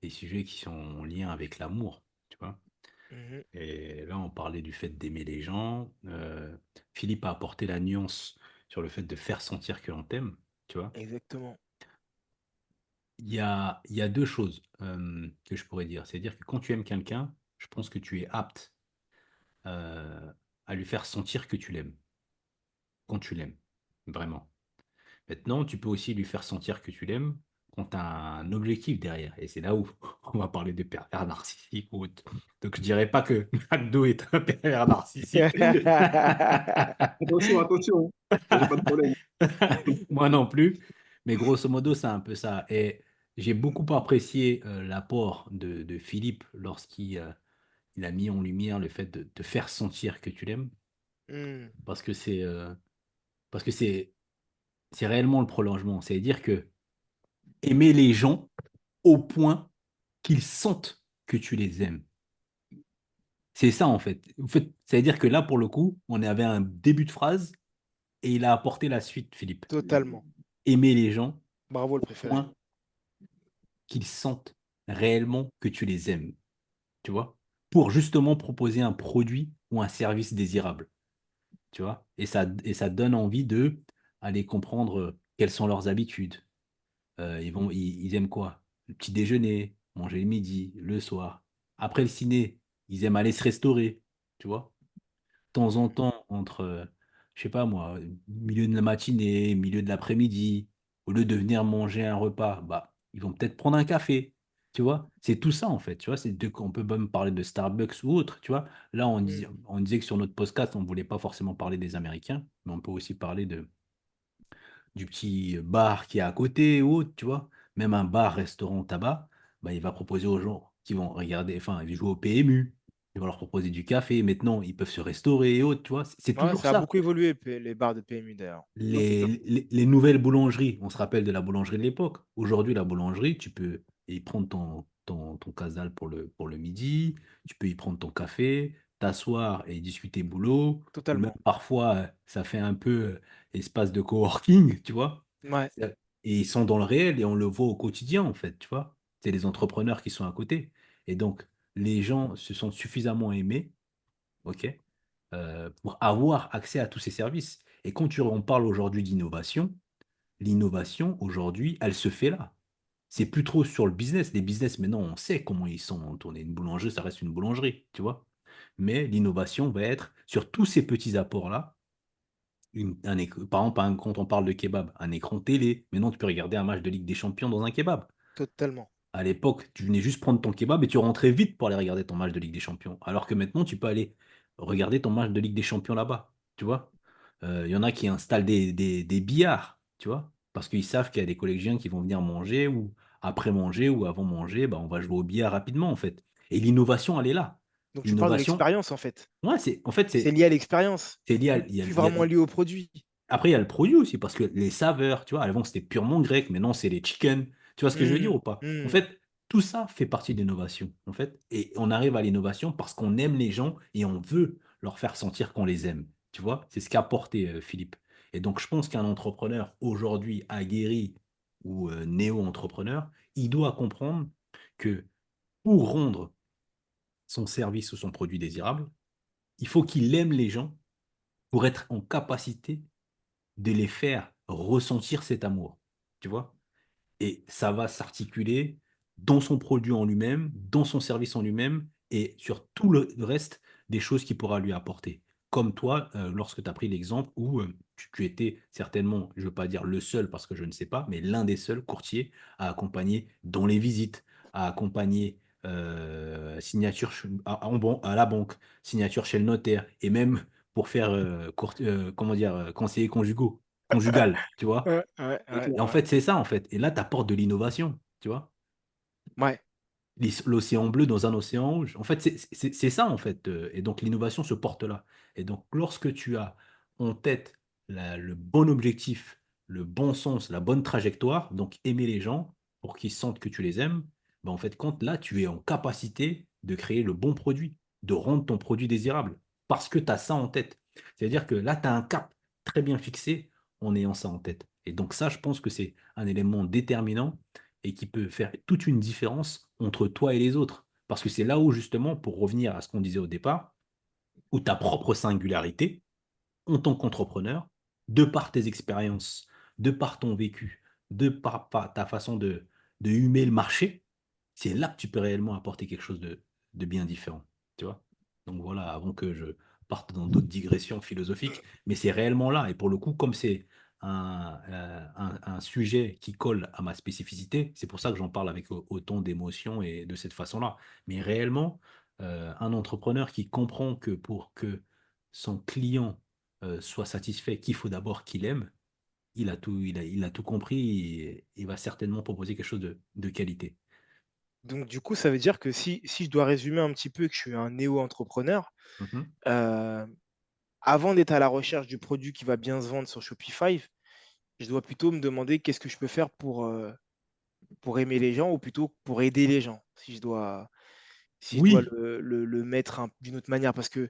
sujets qui sont en lien avec l'amour. Mhm. Et là, on parlait du fait d'aimer les gens. Philippe a apporté la nuance sur le fait de faire sentir que l'on t'aime, tu vois. Exactement. Il y a deux choses que je pourrais dire. C'est-à-dire que quand tu aimes quelqu'un, je pense que tu es apte euh, à lui faire sentir que tu l'aimes, quand tu l'aimes, vraiment. Maintenant, tu peux aussi lui faire sentir que tu l'aimes quand tu as un objectif derrière. Et c'est là où on va parler de pervers narcissique ou autre. Donc, je dirais pas que McDo est un pervers narcissique. Attention, attention. Moi, j'ai pas de problème. Moi non plus. Mais grosso modo, c'est un peu ça. Et j'ai beaucoup apprécié l'apport de Philippe lorsqu'il il a mis en lumière le fait de te faire sentir que tu l'aimes. Hmm, Parce que parce que c'est réellement le prolongement. C'est-à-dire que aimer les gens au point qu'ils sentent que tu les aimes. C'est ça, en fait. En fait, c'est-à-dire que là, pour le coup, on avait un début de phrase et il a apporté la suite, Philippe. totalement. Aimer les gens Bravo le au préféré. point qu'ils sentent réellement que tu les aimes, tu vois, pour justement proposer un produit ou un service désirable, tu vois. Et ça donne envie de aller comprendre quelles sont leurs habitudes. Ils aiment quoi? Le petit déjeuner, manger le midi, le soir. Après le ciné, ils aiment aller se restaurer, tu vois. De temps en temps, entre, je sais pas moi, milieu de la matinée, milieu de l'après-midi, au lieu de venir manger un repas, bah, ils vont peut-être prendre un café, tu vois. C'est tout ça, en fait, tu vois. On peut même parler de Starbucks ou autre, tu vois. Là, Hmm. on disait que sur notre podcast, on ne voulait pas forcément parler des Américains, mais on peut aussi parler du petit bar qui est à côté ou autre, tu vois. Même un bar, restaurant, tabac, bah, il va proposer aux gens qui vont regarder, enfin, ils jouent au PMU, il va leur proposer du café. Maintenant, ils peuvent se restaurer et autres, tu vois. C'est Ouais, toujours ça a ça. beaucoup évolué, les bars de PMU d'ailleurs. Toujours, Les, toujours. les nouvelles boulangeries, on se rappelle de la boulangerie de l'époque. Aujourd'hui, la boulangerie, tu peux y prendre ton casal pour le midi, tu peux y prendre ton café, t'asseoir et discuter boulot, ou même Totalement. parfois, ça fait un peu espace de coworking, tu vois. Ouais, Et ils sont dans le réel et on le voit au quotidien, en fait, tu vois. C'est les entrepreneurs qui sont à côté. Et donc, les gens se sont suffisamment aimés, OK, pour avoir accès à tous ces services. Et quand on parle aujourd'hui d'innovation, l'innovation, aujourd'hui, elle se fait là. C'est plus trop sur le business. Les business, maintenant, on sait comment ils sont tournés. Une boulangerie, ça reste une boulangerie, tu vois. Mais l'innovation va être sur tous ces petits apports-là. Par exemple, quand on parle de kebab, un écran télé. Maintenant, tu peux regarder un match de Ligue des Champions dans un kebab. totalement. À l'époque, tu venais juste prendre ton kebab et tu rentrais vite pour aller regarder ton match de Ligue des Champions. Alors que maintenant, tu peux aller regarder ton match de Ligue des Champions là-bas. Tu vois? Il y en a qui installent des billards, tu vois? Parce qu'ils savent qu'il y a des collégiens qui vont venir manger ou après manger ou avant manger, bah, on va jouer au billard rapidement, en fait. Et l'innovation, elle est là. Donc tu parles de L'innovation, l'expérience en fait. ouais, C'est lié à l'expérience. c'est lié Plus, plus vraiment lié au produit. après, il y a le produit aussi, parce que les saveurs, tu vois, avant c'était purement grec, maintenant c'est les chicken. Tu vois ce que je veux dire Hmm, ou pas? En hmm. fait, tout ça fait partie de l'innovation, en fait. Et on arrive à l'innovation parce qu'on aime les gens et on veut leur faire sentir qu'on les aime. Tu vois? C'est ce qu'a apporté Philippe. Et donc, je pense qu'un entrepreneur aujourd'hui aguerri ou néo-entrepreneur, il doit comprendre que pour rendre son service ou son produit désirable, il faut qu'il aime les gens pour être en capacité de les faire ressentir cet amour, tu vois? Et ça va s'articuler dans son produit en lui-même, dans son service en lui-même et sur tout le reste des choses qu'il pourra lui apporter. Comme toi, lorsque tu as pris l'exemple où tu étais certainement, je ne veux pas dire le seul parce que je ne sais pas, mais l'un des seuls courtiers à accompagner dans les visites, à accompagner signature à la banque, signature chez le notaire et même pour faire comment dire, conseiller conjugal, tu vois. Ouais, ouais, ouais, Et en ouais. fait, c'est ça, en fait. Et là, tu apportes de l'innovation, tu vois. Ouais, L'océan bleu dans un océan rouge. En fait, c'est ça, en fait. Et donc, l'innovation se porte là. Et donc, lorsque tu as en tête le bon objectif, le bon sens, la bonne trajectoire, donc aimer les gens pour qu'ils sentent que tu les aimes, ben, en fait, quand là, tu es en capacité de créer le bon produit, de rendre ton produit désirable, parce que tu as ça en tête. C'est-à-dire que là, tu as un cap très bien fixé en ayant ça en tête. Et donc, ça, je pense que c'est un élément déterminant et qui peut faire toute une différence entre toi et les autres. Parce que c'est là où, justement, pour revenir à ce qu'on disait au départ, où ta propre singularité, en tant qu'entrepreneur, de par tes expériences, de par ton vécu, de par ta façon de humer le marché, c'est là que tu peux réellement apporter quelque chose de bien différent. Tu vois? Donc voilà, avant que je parte dans d'autres digressions philosophiques, mais c'est réellement là. Et pour le coup, comme c'est un sujet qui colle à ma spécificité, c'est pour ça que j'en parle avec autant d'émotion et de cette façon-là. Mais réellement, un entrepreneur qui comprend que pour que son client soit satisfait, qu'il faut d'abord qu'il aime, il a tout compris et il va certainement proposer quelque chose de qualité. Donc du coup, ça veut dire que si je dois résumer un petit peu que je suis un néo-entrepreneur, Mhm. heu, avant d'être à la recherche du produit qui va bien se vendre sur Shopify, je dois plutôt me demander qu'est-ce que je peux faire pour aimer les gens ou plutôt pour aider les gens? Si je dois Oui, le mettre d'une autre manière. Parce que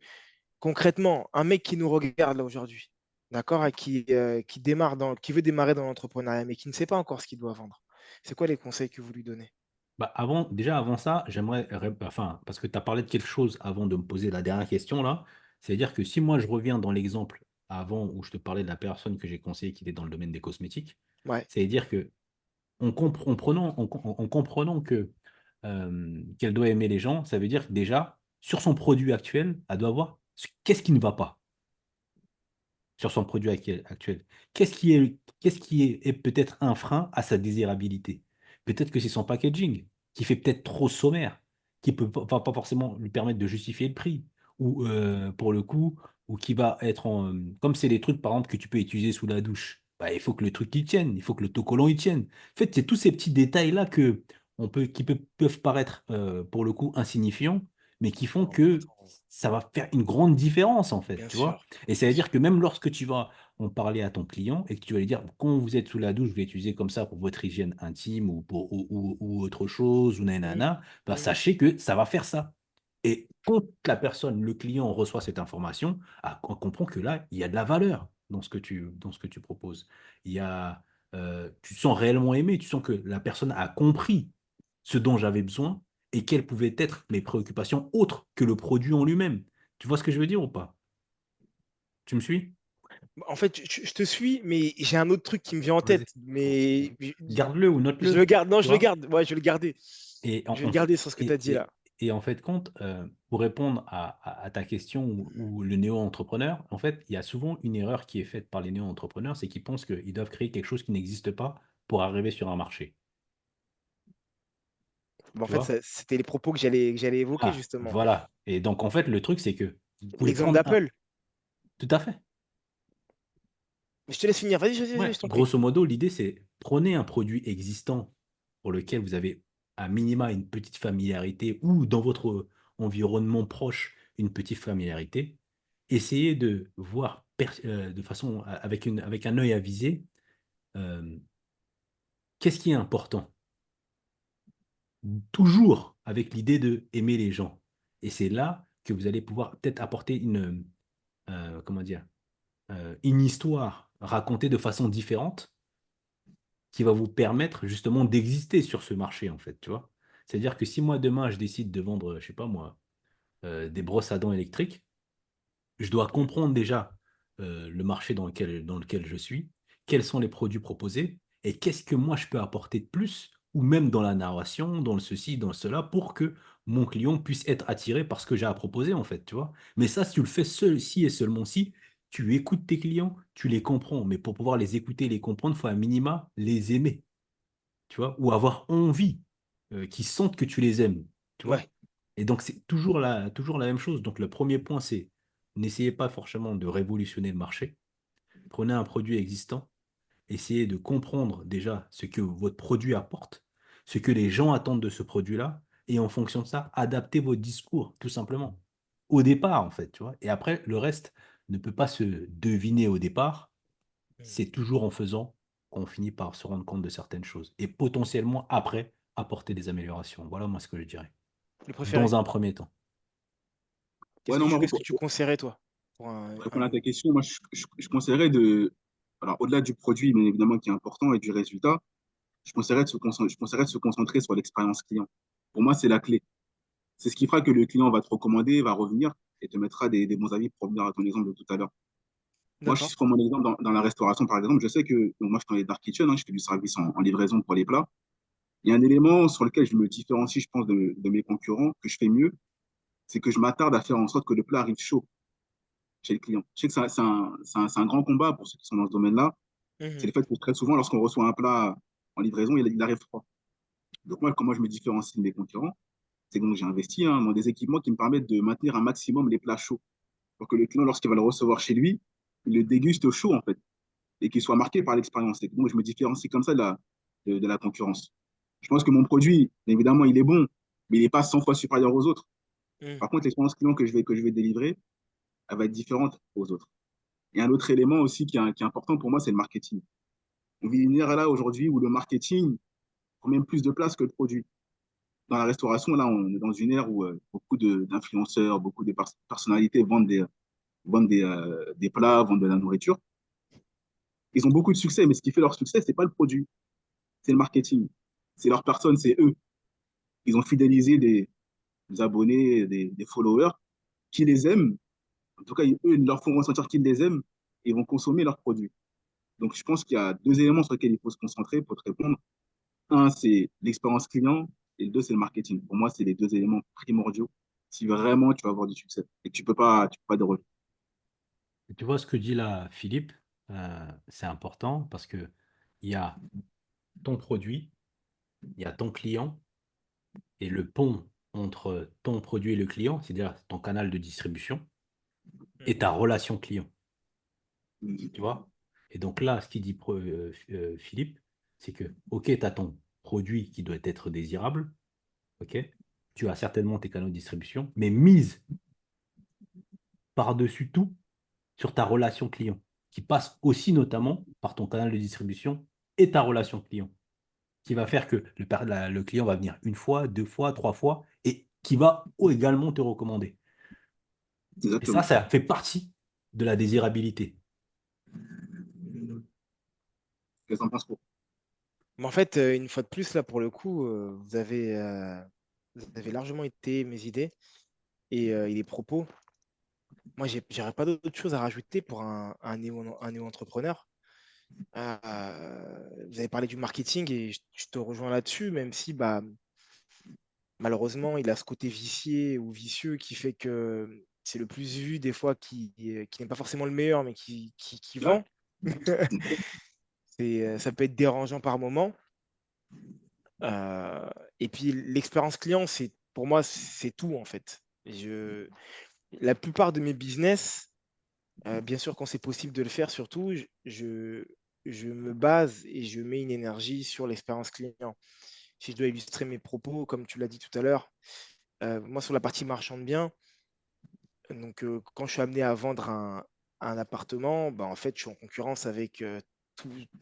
concrètement, un mec qui nous regarde là aujourd'hui, d'accord? Et qui veut démarrer dans l'entrepreneuriat, mais qui ne sait pas encore ce qu'il doit vendre. C'est quoi les conseils que vous lui donnez? bah déjà avant ça, enfin, parce que tu as parlé de quelque chose avant de me poser la dernière question là, c'est-à-dire que si moi je reviens dans l'exemple avant où je te parlais de la personne que j'ai conseillée qui était dans le domaine des cosmétiques, Ouais. c'est-à-dire que en comprenant que qu'elle doit aimer les gens, ça veut dire que déjà, sur son produit actuel, elle doit voir qu'est-ce qui ne va pas sur son produit actuel. Qu'est-ce qui est peut-être un frein à sa désirabilité? Peut-être que c'est son packaging, qui fait peut-être trop sommaire, qui peut va pas forcément lui permettre de justifier le prix, ou pour le coup, ou qui va être comme c'est des trucs, par exemple, que tu peux utiliser sous la douche. Bah, il faut que le truc il tienne, il faut que l'autocollant il tienne. En fait, c'est tous ces petits détails-là peuvent paraître, pour le coup, insignifiants, mais qui font que Important. ça va faire une grande différence, en fait, Bien tu vois? sûr, Et ça bien veut dire sûr. que même lorsque tu vas en parler à ton client et que tu vas lui dire, quand vous êtes sous la douche, vous l'utilisez comme ça pour votre hygiène intime ou autre chose, ou Mmh. nanana, bah, Mmh. sachez que ça va faire ça. Et quand la personne, le client reçoit cette information, ah, on comprend que là, il y a de la valeur dans ce que tu proposes. Il y a, tu te sens réellement aimé, tu sens que la personne a compris ce dont j'avais besoin et quelles pouvaient être mes préoccupations autres que le produit en lui-même. Tu vois ce que je veux dire ou pas? Tu me suis? Bah, en fait, je te suis, mais j'ai un autre truc qui me vient en Vas-y. tête, mais Garde-le ou je le note-le, garde. Non, tu je le vois? garde. Ouais, je vais le garder. Et Je vais le garder sur ce que tu as dit là. en fait compte, pour répondre à ta question ou le néo-entrepreneur, en fait, il y a souvent une erreur qui est faite par les néo-entrepreneurs, c'est qu'ils pensent qu'ils doivent créer quelque chose qui n'existe pas pour arriver sur un marché, Bah, en tu fait, vois? c'était les propos que j'allais évoquer Ah, justement. voilà. Et donc en fait, le truc, c'est que vous pouvez L'exemple prendre un d'Apple. tout à fait. Je te laisse finir. Vas-y, vas-y, Ouais, vas-y, je t'en prie. grosso modo, l'idée, c'est prenez un produit existant pour lequel vous avez à minima une petite familiarité ou dans votre environnement proche une petite familiarité. Essayez de voir de façon avec un œil avisé euh, qu'est-ce qui est important. Toujours avec l'idée de aimer les gens. Et c'est là que vous allez pouvoir peut-être apporter comment dire, une histoire racontée de façon différente qui va vous permettre justement d'exister sur ce marché, en fait, tu vois? C'est-à-dire que si moi, demain, je décide de vendre, je sais pas moi, des brosses à dents électriques, je dois comprendre déjà, le marché dans lequel je suis, quels sont les produits proposés et qu'est-ce que moi je peux apporter de plus ou même dans la narration, dans le ceci, dans le cela, pour que mon client puisse être attiré par ce que j'ai à proposer, en fait, tu vois? Mais ça, si tu le fais seul si et seulement si tu écoutes tes clients, tu les comprends. Mais pour pouvoir les écouter et les comprendre, il faut à minima les aimer. Tu vois? Ou avoir envie, qu'ils sentent que tu les aimes, tu vois? Ouais. Et donc c'est toujours la même chose. Donc le premier point, c'est n'essayez pas forcément de révolutionner le marché. Prenez un produit existant, essayez de comprendre déjà ce que votre produit apporte, ce que les gens attendent de ce produit-là, et en fonction de ça, adaptez votre discours, tout simplement. Au départ, en fait, tu vois? Et après, le reste ne peut pas se deviner au départ, Mmh. c'est toujours en faisant qu'on finit par se rendre compte de certaines choses et potentiellement après apporter des améliorations. Voilà moi ce que je dirais. Le préféré. Dans un premier temps. Ouais, non, moi, Qu'est-ce que tu conseillerais toi pour pour un répondre à ta nouveau? question, moi, je conseillerais de, alors, au-delà du produit, bien évidemment, qui est important et du résultat, je conseillerais de se concentrer sur l'expérience client. Pour moi, c'est la clé. C'est ce qui fera que le client va te recommander, va revenir et te mettra des bons avis pour revenir à ton exemple de tout à l'heure. Moi, D'accord. je prends mon exemple dans la restauration, par exemple. Je sais que donc moi, je fais dans les dark kitchen, hein, je fais du service en livraison pour les plats. Il y a un élément sur lequel je me différencie, je pense, de mes concurrents, que je fais mieux, c'est que je m'attarde à faire en sorte que le plat arrive chaud chez le client. Je sais que c'est un grand combat pour ceux qui sont dans ce domaine-là. C'est Mhm. le fait que très souvent, lorsqu'on reçoit un plat en livraison, il arrive froid. Donc moi, comment je me différencie de mes concurrents, c'est que donc, j'ai investi dans des équipements qui me permettent de maintenir un maximum les plats chauds. Pour que le client, lorsqu'il va le recevoir chez lui, il le déguste chaud, en fait, et qu'il soit marqué par l'expérience. Et donc, je me différencie comme ça de la concurrence. Je pense que mon produit, évidemment, il est bon, mais il n'est pas 100 fois supérieur aux autres. Mhm. Par contre, l'expérience client que je vais délivrer, elle va être différente aux autres. Et un autre élément aussi qui est important pour moi, c'est le marketing. On vit une ère là aujourd'hui où le marketing prend même plus de place que le produit. Dans la restauration, là, on est dans une ère où beaucoup d'influenceurs, beaucoup de personnalités vendent des plats, vendent de la nourriture. Ils ont beaucoup de succès, mais ce qui fait leur succès, c'est pas le produit, c'est le marketing. C'est leur personne, c'est eux. Ils ont fidélisé des abonnés, des followers qui les aiment. En tout cas, eux, ils leur font ressentir qu'ils les aiment et vont consommer leurs produits. Donc, je pense qu'il y a deux éléments sur lesquels il faut se concentrer pour te répondre. Un, c'est l'expérience client et le deux, c'est le marketing. Pour moi, c'est les deux éléments primordiaux si vraiment tu vas avoir du succès et que tu peux pas déroger. Et tu vois ce que dit là Philippe, c'est important parce que il y a ton produit, il y a ton client et le pont entre ton produit et le client, c'est-à-dire ton canal de distribution et ta relation client. Tu vois? Et donc là, ce qu'il dit Philippe, c'est que, OK, tu as ton produit qui doit être désirable, OK? Tu as certainement tes canaux de distribution, mais mise par-dessus tout sur ta relation client, qui passe aussi notamment par ton canal de distribution et ta relation client, qui va faire que le client va venir une fois, deux fois, trois fois, et qui va également te recommander. Et ça, Exactement. ça fait partie de la désirabilité. Qu'est-ce que t'en penses, quoi? Mais en fait, une fois de plus, là, pour le coup, vous avez largement été mes idées et les propos. Moi, j'aurais pas d'autre chose à rajouter pour un néo-entrepreneur. Vous avez parlé du marketing et je te rejoins là-dessus, même si bah, malheureusement, il a ce côté vicié ou vicieux qui fait que c'est le plus vu des fois qui n'est pas forcément le meilleur, mais qui Ouais. vend. Ça peut être dérangeant par moment. Euh, et puis l'expérience client, pour moi, c'est tout en fait. La plupart de mes business, bien sûr quand c'est possible de le faire, surtout, je me base et je mets une énergie sur l'expérience client. Si je dois illustrer mes propos, comme tu l'as dit tout à l'heure, moi sur la partie marchand de biens, donc quand je suis amené à vendre un appartement, bah, en fait, je suis en concurrence avec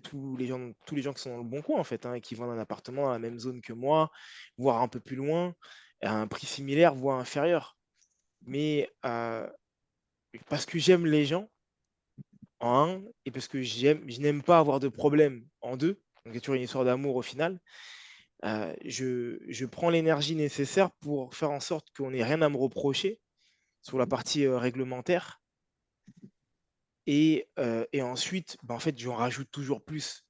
tous les gens qui sont dans le bon coin, en fait, hein, et qui vendent un appartement dans la même zone que moi, voire un peu plus loin, à un prix similaire, voire inférieur. Mais parce que j'aime les gens, en un, et parce que je n'aime pas avoir de problème en deux, donc il y a toujours une histoire d'amour au final, je prends l'énergie nécessaire pour faire en sorte qu'on n'ait rien à me reprocher sur la partie réglementaire. Et ensuite, bah, en fait, j'en rajoute toujours plus.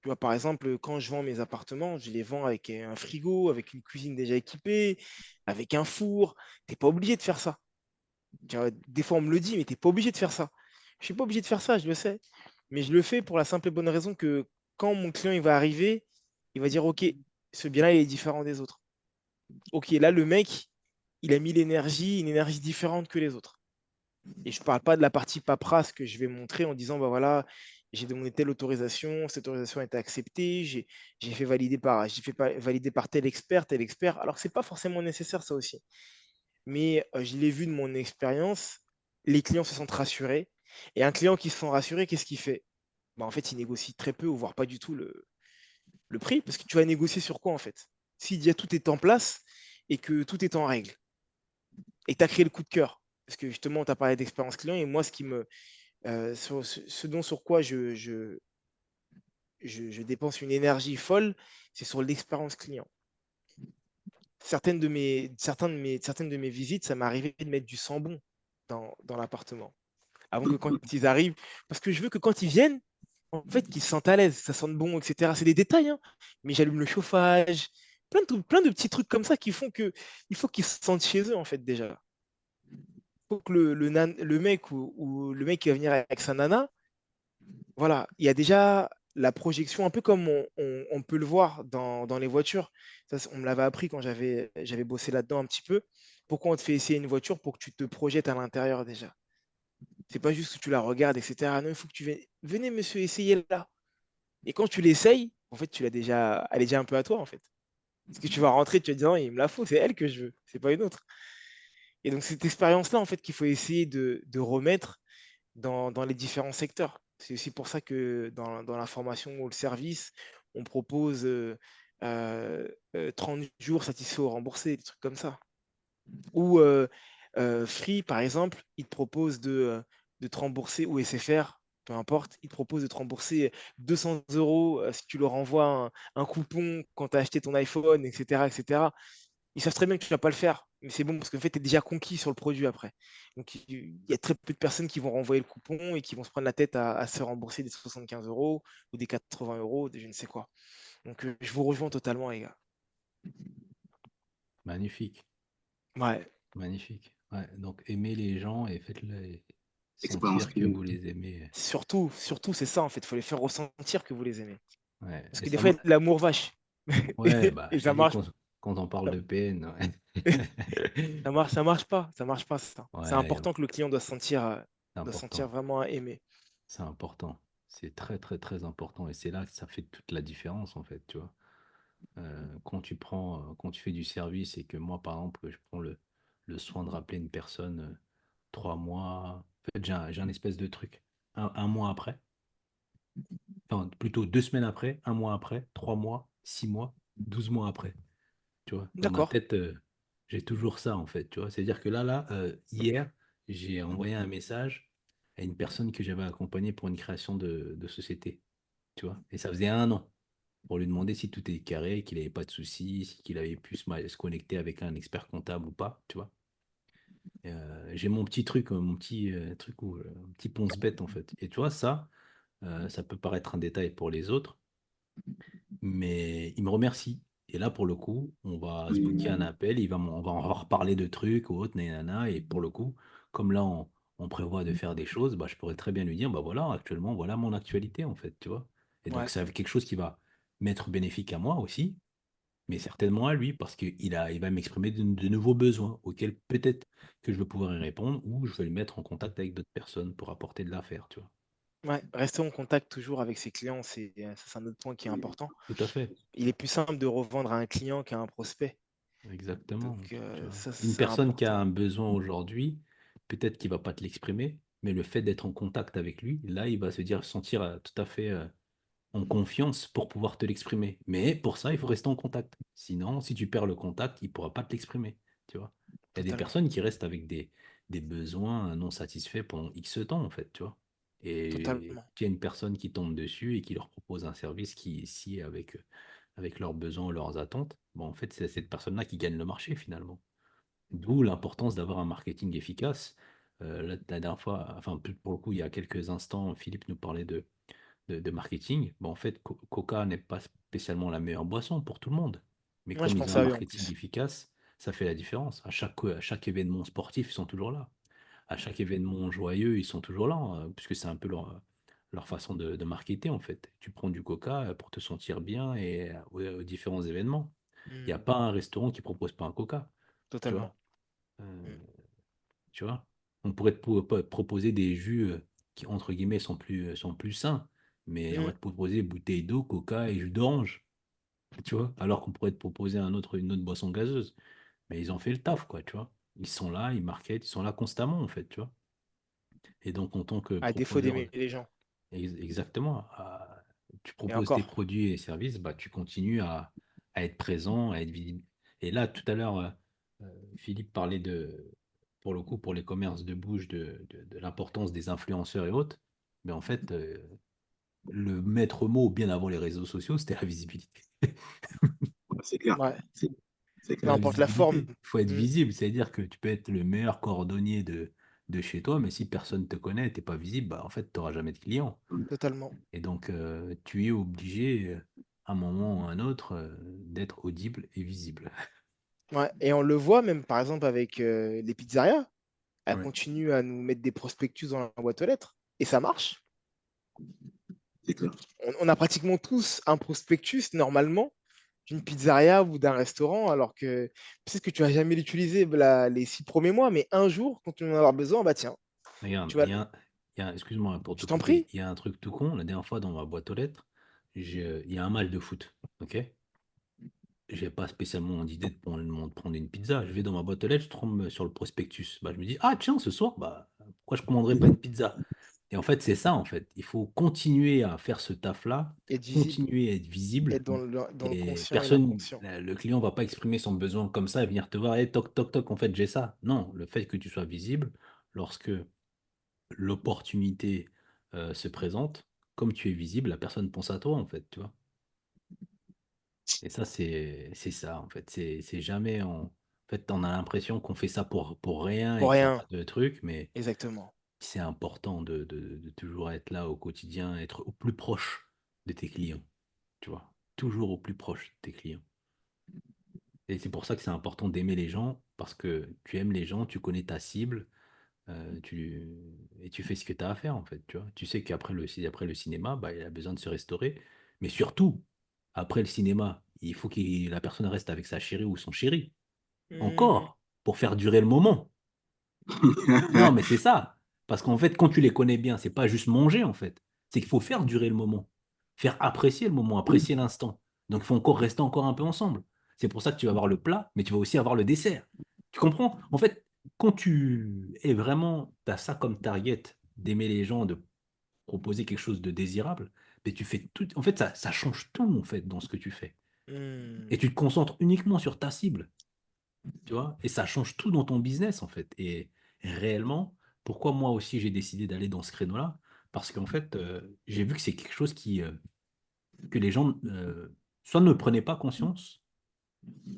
Tu vois, par exemple, quand je vends mes appartements, je les vends avec un frigo, avec une cuisine déjà équipée, avec un four. Tu n'es pas obligé de faire ça. Tu vois, des fois, on me le dit, mais tu n'es pas obligé de faire ça. Je ne suis pas obligé de faire ça, je le sais. Mais je le fais pour la simple et bonne raison que quand mon client il va arriver, il va dire, OK, ce bien-là, il est différent des autres. OK, là, le mec, il a mis l'énergie, une énergie différente que les autres. Et je ne parle pas de la partie paperasse que je vais montrer en disant, bah voilà, j'ai demandé telle autorisation, cette autorisation a été acceptée, j'ai fait valider par tel expert, alors que ce n'est pas forcément nécessaire ça aussi. Mais je l'ai vu de mon expérience, les clients se sentent rassurés. Et un client qui se sent rassuré, qu'est-ce qu'il fait? Bah, en fait, il négocie très peu, voire pas du tout le prix, parce que tu vas négocier sur quoi en fait? Si déjà tout est en place et que tout est en règle, et que tu as créé le coup de cœur, parce que justement, tu as parlé d'expérience client, et moi, ce dont sur quoi je dépense une énergie folle, c'est sur l'expérience client. certaines de mes visites, ça m'est arrivé de mettre du sambon dans l'appartement avant que quand ils arrivent, parce que je veux que quand ils viennent, en fait, qu'ils se sentent à l'aise, ça sente bon, etc. C'est des détails, hein, mais j'allume le chauffage, plein de petits trucs comme ça qui font que il faut qu'ils se sentent chez eux, en fait, déjà. Il faut que le mec ou le mec qui va venir avec sa nana, voilà, il y a déjà la projection, un peu comme on peut le voir dans les voitures. Ça, on me l'avait appris quand j'avais bossé là-dedans un petit peu. Pourquoi on te fait essayer une voiture pour que tu te projettes à l'intérieur déjà? C'est pas juste que tu la regardes, etc. Non, il faut que tu viennes. Venez, monsieur, essayez là. Et quand tu l'essayes, en fait, elle est déjà un peu à toi, en fait. Parce que tu vas rentrer, tu vas te dire, non, il me la faut, c'est elle que je veux, c'est pas une autre. Et donc, cette expérience-là, en fait, qu'il faut essayer de remettre dans les différents secteurs. C'est aussi pour ça que dans l'information ou le service, on propose 30 jours satisfaits ou remboursés, des trucs comme ça. Ou Free, par exemple, il te propose de te rembourser, ou SFR, peu importe, il te propose de te rembourser 200 euros si tu leur envoies un coupon quand tu as acheté ton iPhone, etc., etc. Ils savent très bien que tu ne vas pas le faire, mais c'est bon parce qu'en fait, tu es déjà conquis sur le produit après. Donc, il y a très peu de personnes qui vont renvoyer le coupon et qui vont se prendre la tête à se rembourser des 75 euros ou des 80 euros, des je ne sais quoi. Donc, je vous rejoins totalement, les gars. Magnifique, Ouais, magnifique. Ouais, donc aimez les gens et faites-les Expérience sentir que client. vous les aimez. surtout, c'est ça en fait. Il faut les faire ressentir que vous les aimez. Ouais, Parce et que des ça, fois, il y a de l'amour vache. ouais, bah, Et je t'ai ça dit marche, quand on parle de PN, ouais. ça marche pas ça. C'est Ouais, important que le client c'est doit se sentir important. vraiment aimé. C'est important. C'est très, très, très important. Et c'est là que ça fait toute la différence, en fait, tu vois. Quand tu fais du service et que moi, par exemple, je prends le soin de rappeler une personne 3 mois, en fait, j'ai un espèce de truc. Un mois après, enfin, plutôt 2 semaines après, un mois après, 3 mois, 6 mois, 12 mois après. Tu vois, dans ma D'accord, tête, j'ai toujours ça, en fait, tu vois. C'est-à-dire que hier, j'ai envoyé un message à une personne que j'avais accompagnée pour une création de société, tu vois. Et ça faisait un an pour lui demander si tout était carré, qu'il n'avait pas de soucis, qu'il avait pu se connecter avec un expert comptable ou pas, tu vois. J'ai mon petit truc, mon petit truc où, un petit ponce-bête, en fait. Et tu vois, ça peut paraître un détail pour les autres, mais il me remercie. Et là, pour le coup, on va se booker un Oui. appel, on va en reparler de trucs ou autre, nanana, et pour le coup, comme là, on prévoit de faire des choses, bah, je pourrais très bien lui dire, bah voilà, actuellement, voilà mon actualité, en fait, tu vois. Et donc, ouais, c'est quelque chose qui va m'être bénéfique à moi aussi, mais certainement à lui, parce il va m'exprimer de nouveaux besoins auxquels peut-être que je vais pouvoir y répondre, ou je vais le mettre en contact avec d'autres personnes pour apporter de l'affaire, tu vois. ouais. Rester en contact toujours avec ses clients, c'est un autre point qui est important. Tout à fait. Il est plus simple de revendre à un client qu'à un prospect. Exactement. Donc, Tu vois. ça, Une c'est personne qui a important. un besoin aujourd'hui, peut-être qu'il va pas te l'exprimer, mais le fait d'être en contact avec lui, là, il va se dire, sentir tout à fait en confiance pour pouvoir te l'exprimer. Mais pour ça, il faut rester en contact. Sinon, si tu perds le contact, il pourra pas te l'exprimer. Tu vois. Il y a des Totalement. personnes qui restent avec des besoins non satisfaits pendant X temps, en fait, tu vois. Et Totalement. qu'il y a une personne qui tombe dessus et qui leur propose un service qui est si avec leurs besoins, leurs attentes, bon, en fait, c'est cette personne-là qui gagne le marché finalement. D'où l'importance d'avoir un marketing efficace. La dernière fois, enfin, pour le coup, il y a quelques instants, Philippe nous parlait de marketing. Bon, en fait, Coca n'est pas spécialement la meilleure boisson pour tout le monde. Mais Moi, je comme ils ont pense un à eux en marketing plus. efficace, ça fait la différence. À chaque événement sportif, ils sont toujours là. À chaque événement joyeux, ils sont toujours là, puisque c'est un peu leur façon de marketer, en fait. Tu prends du Coca pour te sentir bien et aux différents événements. Il n'y a Hmm, pas un restaurant qui propose pas un Coca, tu vois. totalement. Euh, Hmm, tu vois. On pourrait proposer des jus qui, entre guillemets, sont plus sains, mais on hmm. va te proposer bouteille d'eau, Coca et jus d'orange, tu vois. Alors qu'on pourrait te proposer une autre boisson gazeuse. Mais ils ont fait le taf, quoi, tu vois. Ils sont là, ils marketent, ils sont là constamment, en fait, tu vois. Et donc, en tant que À défaut proposeur, d'aimer les gens. exactement, tu Et proposes tes encore. produits et services, bah, tu continues à être présent, à être visible. Et là, tout à l'heure, Philippe parlait pour le coup, pour les commerces de bouche, de l'importance des influenceurs et autres. Mais en fait, le maître mot bien avant les réseaux sociaux, c'était la visibilité. Ouais, c'est clair. Ouais. C'est c'est peu clair. La importe la forme. visibilité. Il faut être Mm, visible. C'est-à-dire que tu peux être le meilleur cordonnier de chez toi, mais si personne ne te connaît, tu n'es pas visible, bah, en fait, tu n'auras jamais de clients. totalement. Et donc, tu es obligé, à un moment ou à un autre, d'être audible et visible. Ouais. Et on le voit même, par exemple, avec les pizzerias. Elles Ouais. continuent à nous mettre des prospectus dans la boîte aux lettres. Et ça marche. C'est clair. On a pratiquement tous un prospectus, normalement, d'une pizzeria ou d'un restaurant, alors que peut-être que tu vas jamais l'utiliser les 6 premiers mois, mais un jour, quand tu en as besoin, bah tiens, Regarde, tu vas, excuse-moi pour je te t'en couper, prie. il y a un truc tout con. La dernière fois, dans ma boîte aux lettres, il y a un match de foot. Ok? J'ai pas spécialement d'idée de prendre une pizza. Je vais dans ma boîte aux lettres, je tombe sur le prospectus. Bah, je me dis, ah tiens, ce soir, bah, pourquoi je commanderais pas une pizza? Et en fait, c'est ça, en fait. Il faut continuer à faire ce taf-là, Être visible, continuer à être visible. être dans le Et conscient et personne, l'inconscient. le client va pas exprimer son besoin comme ça et venir te voir, et toc, toc, toc, en fait, j'ai ça. Non, le fait que tu sois visible, lorsque l'opportunité se présente, comme tu es visible, la personne pense à toi, en fait, tu vois. Et ça, c'est ça, en fait. C'est jamais en fait, on a l'impression qu'on fait ça pour rien et Pour qu'il n'y a rien, pas de truc, mais exactement. c'est important de toujours être là au quotidien, être au plus proche de tes clients, tu vois. Toujours au plus proche de tes clients. Et c'est pour ça que c'est important d'aimer les gens, parce que tu aimes les gens, tu connais ta cible, tu, et tu fais ce que tu as à faire, en fait, tu vois. Tu sais après le cinéma, bah, il a besoin de se restaurer, mais surtout, après le cinéma, il faut que la personne reste avec sa chérie ou son chéri, Hmm, encore, pour faire durer le moment. Non, mais c'est ça. Parce qu'en fait, quand tu les connais bien, c'est pas juste manger, en fait. C'est qu'il faut faire durer le moment. Faire apprécier le moment, apprécier l'instant. Donc, il faut encore rester encore un peu ensemble. C'est pour ça que tu vas avoir le plat, mais tu vas aussi avoir le dessert. Tu comprends? En fait, quand tu es vraiment, tu as ça comme target, d'aimer les gens, de proposer quelque chose de désirable, mais tu fais tout. En fait, ça change tout, en fait, dans ce que tu fais. hmm. Et tu te concentres uniquement sur ta cible, tu vois, et ça change tout dans ton business en fait. Et réellement, pourquoi moi aussi j'ai décidé d'aller dans ce créneau-là? Parce qu'en fait, j'ai vu que c'est quelque chose que les gens soit ne prenaient pas conscience,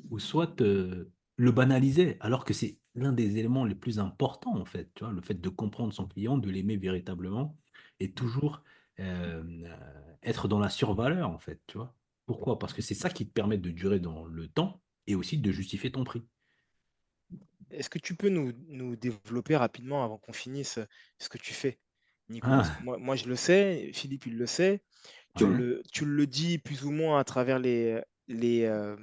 ou soit le banalisaient, alors que c'est l'un des éléments les plus importants en fait, tu vois, le fait de comprendre son client, de l'aimer véritablement, et toujours être dans la survaleur en fait, tu vois. Pourquoi? Parce que c'est ça qui te permet de durer dans le temps et aussi de justifier ton prix. Est-ce que tu peux nous développer rapidement avant qu'on finisse ce que tu fais, Nico? Parce que Ah, moi, je le sais, Philippe, il le sait. ouais, Tu le dis plus ou moins à travers les, euh,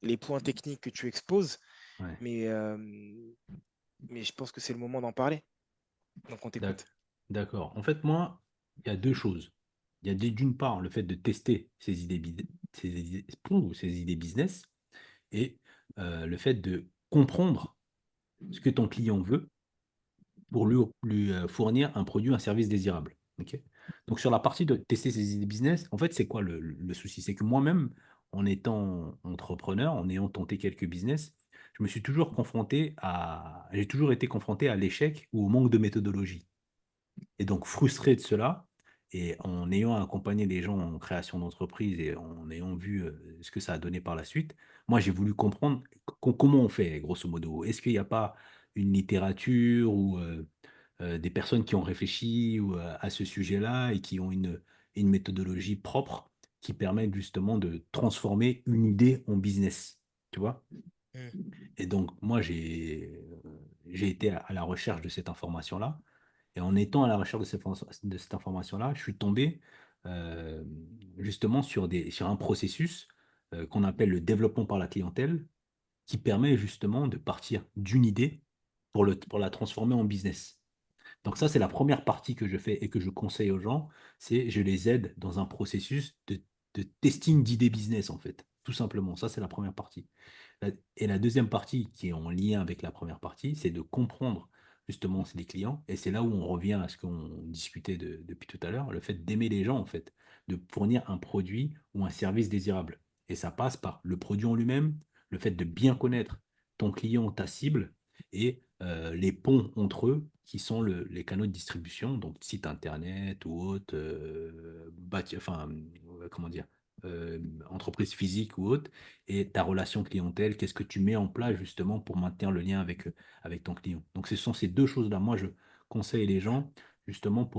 les points techniques que tu exposes, ouais, mais, euh, mais je pense que c'est le moment d'en parler. Donc, on d'ac- t'écoute. d'accord. En fait, moi, il y a deux choses. Il y a d'une part le fait de tester ses idées business et le fait de comprendre ce que ton client veut pour lui fournir un produit, un service désirable. Ok. Donc sur la partie de tester ses idées business, en fait, c'est quoi le souci? C'est que moi-même, en étant entrepreneur, en ayant tenté quelques business, j'ai toujours été confronté à l'échec ou au manque de méthodologie. Et donc frustré de cela, et en ayant accompagné les gens en création d'entreprise et en ayant vu ce que ça a donné par la suite, moi j'ai voulu comprendre comment on fait, grosso modo. Est-ce qu'il n'y a pas une littérature ou des personnes qui ont réfléchi à ce sujet-là et qui ont une méthodologie propre qui permet justement de transformer une idée en business, tu vois? Hmm. Et donc moi j'ai été à la recherche de cette information-là. Et en étant à la recherche de cette information-là, je suis tombé euh, justement sur un processus qu'on appelle le développement par la clientèle, qui permet justement de partir d'une idée pour la transformer en business. Donc ça, c'est la première partie que je fais et que je conseille aux gens, c'est je les aide dans un processus de testing d'idées business, en fait, tout simplement. Ça, c'est la première partie. Et la deuxième partie, qui est en lien avec la première partie, c'est de comprendre justement les clients. Et c'est là où on revient à ce qu'on discutait depuis tout à l'heure, le fait d'aimer les gens, en fait, de fournir un produit ou un service désirable. Et ça passe par le produit en lui-même, le fait de bien connaître ton client, ta cible, et les ponts entre eux, qui sont les canaux de distribution, donc site internet ou autre, comment dire, entreprise physique ou autre, et ta relation clientèle, qu'est-ce que tu mets en place justement pour maintenir le lien avec ton client. Donc ce sont ces deux choses-là. Moi, je conseille les gens justement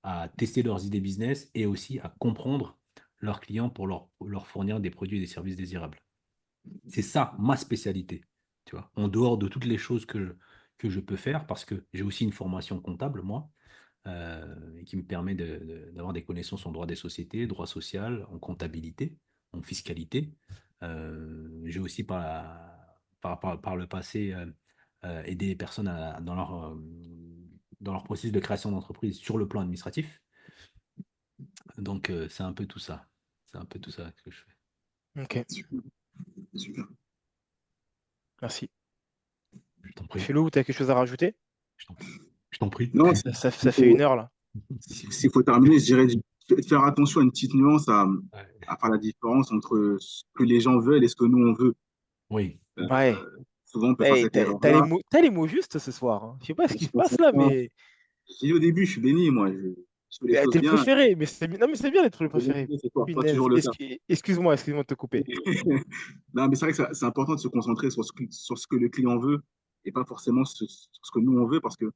à tester leurs idées business et aussi à comprendre leurs clients pour leur fournir des produits et des services désirables. C'est ça ma spécialité, tu vois, en dehors de toutes les choses que je peux faire, parce que j'ai aussi une formation comptable, moi, et qui me permet d'avoir des connaissances en droit des sociétés, droit social, en comptabilité, en fiscalité. J'ai aussi par le passé aidé les personnes dans leur processus de création d'entreprise sur le plan administratif. Donc, c'est un peu tout ça. C'est un peu tout ça que je fais. Ok, Super, super. merci. Je t'en prie. Philo, tu as quelque chose à rajouter? Je t'en je t'en prie. Non, Ça fait 1 heure là. s'il faut terminer, je dirais de faire attention à une petite nuance Ouais. à faire la différence entre ce que les gens veulent et ce que nous on veut. Oui. Euh, Ouais. Souvent, on peut faire Hey, cette t'as erreur-là. t'as les mots justes ce soir, hein. Je sais pas ce Je qui suis se passe là, mais J'ai dit au début, je suis béni, moi. Je fais les choses t'es le bien. préféré. Mais non, mais c'est bien d'être le Je vais préféré. béni, c'est pas Punaise. toujours le cas. Excuse-moi de te couper. Non, mais c'est vrai que c'est important de se concentrer sur ce que le client veut et pas forcément sur ce que nous on veut parce que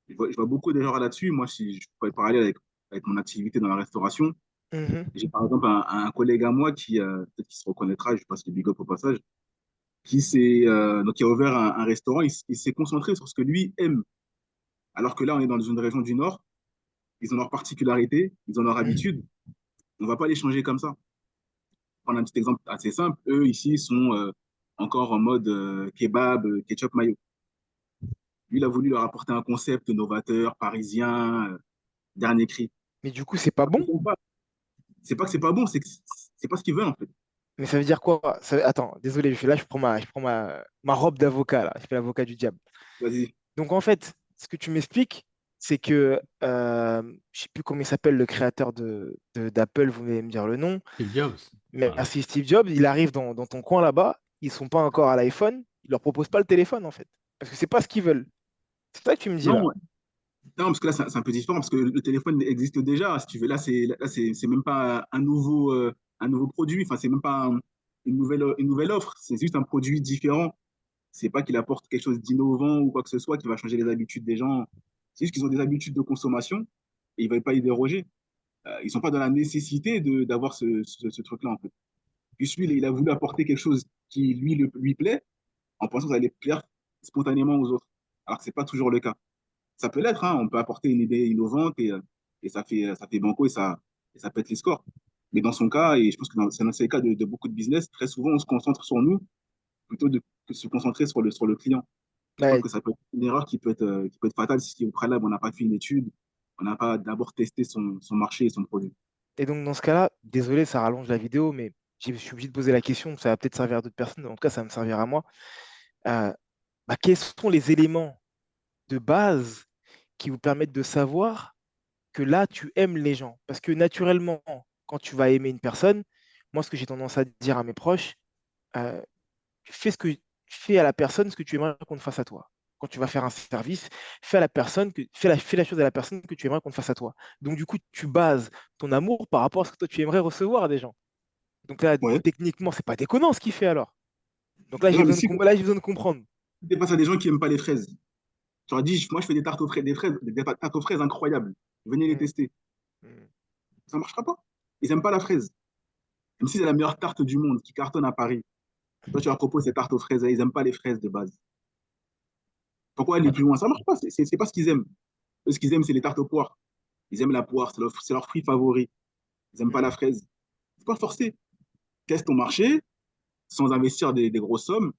je vois beaucoup d'erreurs là-dessus. Moi, si je pourrais parler avec mon activité dans la restauration, Mhm. j'ai par exemple un collègue à moi peut-être qu'il se reconnaîtra, je passe le big up au passage, donc qui a ouvert un restaurant. Il s'est concentré sur ce que lui aime. Alors que là, on est dans une région du Nord, ils ont leurs particularités, ils ont leur Mhm. habitude. On ne va pas les changer comme ça. Prendre un petit exemple assez simple, eux ici sont encore en mode kebab, ketchup, mayo. Lui, il a voulu leur apporter un concept novateur, parisien, dernier cri. Mais du coup, c'est pas bon. C'est pas que c'est pas bon, c'est pas ce qu'ils veulent en fait. Mais ça veut dire quoi? Attends, désolé, là, je prends ma robe d'avocat, là. Je fais l'avocat du diable. Vas-y. Donc, en fait, ce que tu m'expliques, c'est que, je sais plus comment il s'appelle, le créateur d'Apple, vous allez me dire le nom. Steve Jobs. Voilà. Merci Steve Jobs, il arrive dans ton coin là-bas, ils sont pas encore à l'iPhone, il leur propose pas le téléphone, en fait. Parce que c'est pas ce qu'ils veulent. C'est ça que tu me dis, Non, là. non, parce que là, c'est un peu différent, parce que le téléphone existe déjà, si tu veux. C'est même pas un nouveau produit, enfin, c'est même pas une nouvelle offre, c'est juste un produit différent. C'est pas qu'il apporte quelque chose d'innovant ou quoi que ce soit qui va changer les habitudes des gens. C'est juste qu'ils ont des habitudes de consommation et ils ne veulent pas y déroger. Ils ne sont pas dans la nécessité d'avoir ce truc-là, en fait. Puis lui, il a voulu apporter quelque chose qui lui plaît en pensant que ça allait plaire spontanément aux autres. Alors que ce n'est pas toujours le cas. Ça peut l'être, hein, on peut apporter une idée innovante et ça fait banco et ça pète les scores. Mais dans son cas, et je pense que c'est le cas de beaucoup de business, très souvent on se concentre sur nous plutôt que de se concentrer sur le client. Je pense Ouais. que ça peut être une erreur qui peut être fatale si au préalable on n'a pas fait une étude, on n'a pas d'abord testé son marché et son produit. Et donc, dans ce cas-là, désolé, ça rallonge la vidéo, mais je suis obligé de poser la question, ça va peut-être servir à d'autres personnes, en tout cas, ça va me servir à moi. Euh, Quels sont les éléments de base qui vous permettent de savoir que là, tu aimes les gens? Parce que naturellement, quand tu vas aimer une personne, moi, ce que j'ai tendance à dire à mes proches, euh, fais à la personne ce que tu aimerais qu'on te fasse à toi. Quand tu vas faire un service, fais la chose à la personne que tu aimerais qu'on te fasse à toi. Donc, du coup, tu bases ton amour par rapport à ce que toi, tu aimerais recevoir des gens. Donc là, Ouais. techniquement, c'est pas déconnant ce qu'il fait alors. Donc là, Non, mais si là, j'ai besoin de comprendre. tu passes à des gens qui n'aiment pas les fraises, tu leur dis, moi je fais des tartes aux fraises, des tartes aux fraises incroyables, venez les Mm, tester. mm, Ça ne marchera pas. Ils n'aiment pas la fraise. Même si c'est la meilleure tarte du monde qui cartonne à Paris. Toi, tu leur proposes ces tartes aux fraises, ils n'aiment pas les fraises de base. Pourquoi aller plus loin? Ça ne marche pas, c'est pas ce qu'ils aiment. Eux, ce qu'ils aiment, c'est les tartes aux poires. Ils aiment la poire, c'est leur fruit favori. Ils n'aiment pas la mm. fraise. C'est pas forcé. Teste ton marché sans investir des grosses sommes,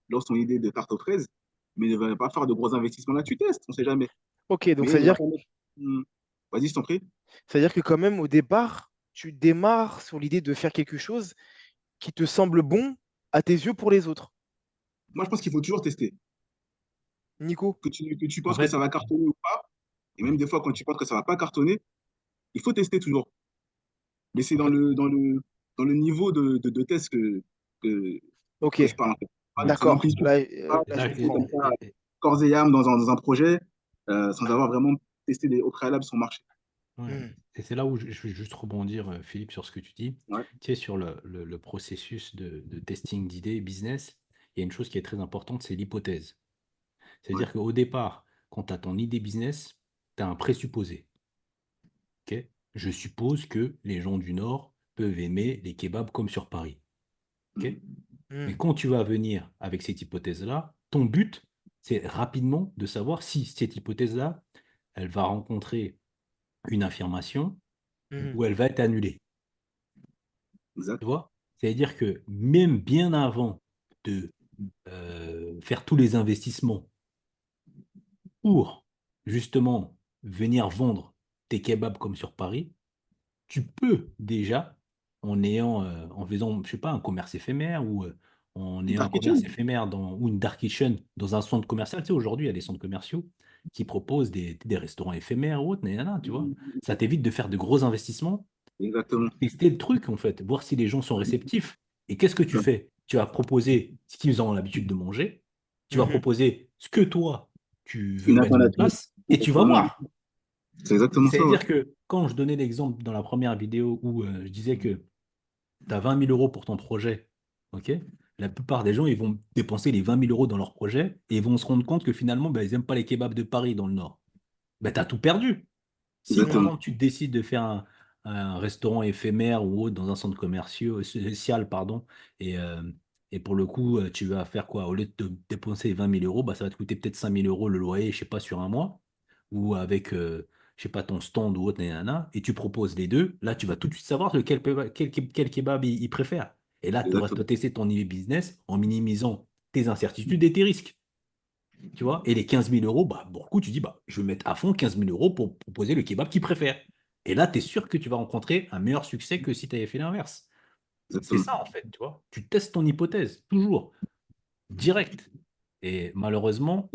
lance ton idée de tarte aux fraises, mais ne va pas faire de gros investissements là, tu testes, on ne sait jamais. Ok, donc Mais ne va pas mettre. Vas-y, je t'en prie. ça veut dire que quand même, au départ, tu démarres sur l'idée de faire quelque chose qui te semble bon à tes yeux pour les autres. Moi, je pense qu'il faut toujours tester. Nico? Que tu En penses que fait, ça va cartonner ou pas, et même des fois, quand tu penses que ça ne va pas cartonner, il faut tester toujours. Mais c'est en fait, dans le niveau de test que, Ok, que je parle. En fait. Pas de d'accord. s'impliquer pas, Là, de je là, se lancer comprends. comme ça, corps et âme dans un projet, sans avoir vraiment testé au préalable son marché. Ouais. Mhm. Et c'est là où je vais juste rebondir, Philippe, sur ce que tu dis. Ouais, Tu sais, sur le processus de testing d'idées business, il y a une chose qui est très importante, c'est l'hypothèse. ouais. C'est-à-dire qu'au départ, quand tu as ton idée business, tu as un présupposé. Ok. Je suppose que les gens du Nord peuvent aimer les kebabs comme sur Paris. Ok. Mais Mhm. quand tu vas venir avec cette hypothèse-là, ton but, c'est rapidement de savoir si cette hypothèse-là, elle va rencontrer une affirmation Mhm. ou elle va être annulée. Exact. Tu vois? C'est-à-dire que même bien avant de faire tous les investissements pour justement venir vendre tes kebabs comme sur Paris, tu peux déjà, en faisant, je sais pas, un commerce éphémère ou en ayant un Dark commerce Kitchen. éphémère ou une dark kitchen dans un centre commercial. Tu sais, aujourd'hui, il y a des centres commerciaux qui proposent des restaurants éphémères ou autre, nanana, tu vois. Ça t'évite de faire de gros investissements et Exactement. de tester le truc, en fait, voir si les gens sont réceptifs. Et qu'est-ce que tu fais? Tu vas proposer ce qu'ils ont l'habitude de manger, tu vas Mhm. proposer ce que toi, tu veux Une mettre en alternative. place et tu vas Voilà. voir. C'est exactement ça, ouais. C'est-à-dire que quand je donnais l'exemple dans la première vidéo où je disais que tu as 20 000 euros pour ton projet, ok? La plupart des gens, ils vont dépenser les 20 000 euros dans leur projet et ils vont se rendre compte que finalement, ben, ils n'aiment pas les kebabs de Paris dans le Nord. Ben, tu as tout perdu. Si par Exactement. Mhm. exemple tu décides de faire un restaurant éphémère ou autre dans un centre commercial, pardon, et, euh, et pour le coup, tu vas faire quoi? Au lieu de te dépenser 20 000 euros, bah, ça va te coûter peut-être 5 000 euros le loyer, je sais pas, sur un mois, ou avec, je sais pas, ton stand ou autre, nanana, et tu proposes les deux. Là, tu vas tout de suite savoir quel kebab il préfère. Et là, tu auras Exactement. testé ton idée business en minimisant tes incertitudes et tes risques. Tu vois, et les 15 000 euros, bah, pour le coup, tu dis, bah, je vais mettre à fond 15 000 euros pour proposer le kebab qu'il préfère. Et là, tu es sûr que tu vas rencontrer un meilleur succès que si tu avais fait l'inverse. C'est Exactement. ça, en fait, tu vois. Tu testes ton hypothèse, toujours, direct. Et malheureusement,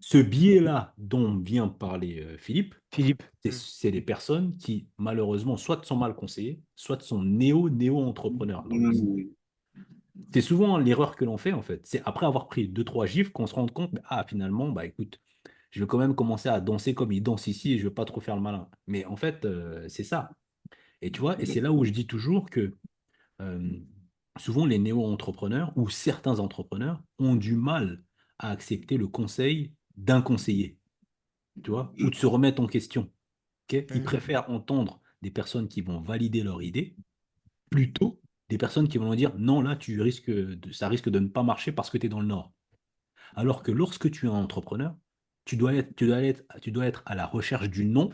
ce biais-là dont vient parler Philippe, Philippe. Mhm. c'est les personnes qui, malheureusement, soit sont mal conseillées, soit sont néo-entrepreneurs dans le business. Mmh. C'est souvent l'erreur que l'on fait, en fait. C'est après avoir pris deux, trois gifles qu'on se rend compte, ah, finalement, bah écoute, je vais quand même commencer à danser comme il danse ici et je ne vais pas trop faire le malin. Mais en fait, c'est ça. Et tu vois, et c'est là où je dis toujours que euh, souvent les néo-entrepreneurs ou certains entrepreneurs ont du mal à accepter le conseil d'un conseiller, tu vois, ou de se remettre en question. Ok. Ils Mhm. préfèrent entendre des personnes qui vont valider leur idée plutôt des personnes qui vont leur dire non, là, ça risque de ne pas marcher parce que tu es dans le nord. Alors que lorsque tu es un entrepreneur, tu dois être à la recherche du non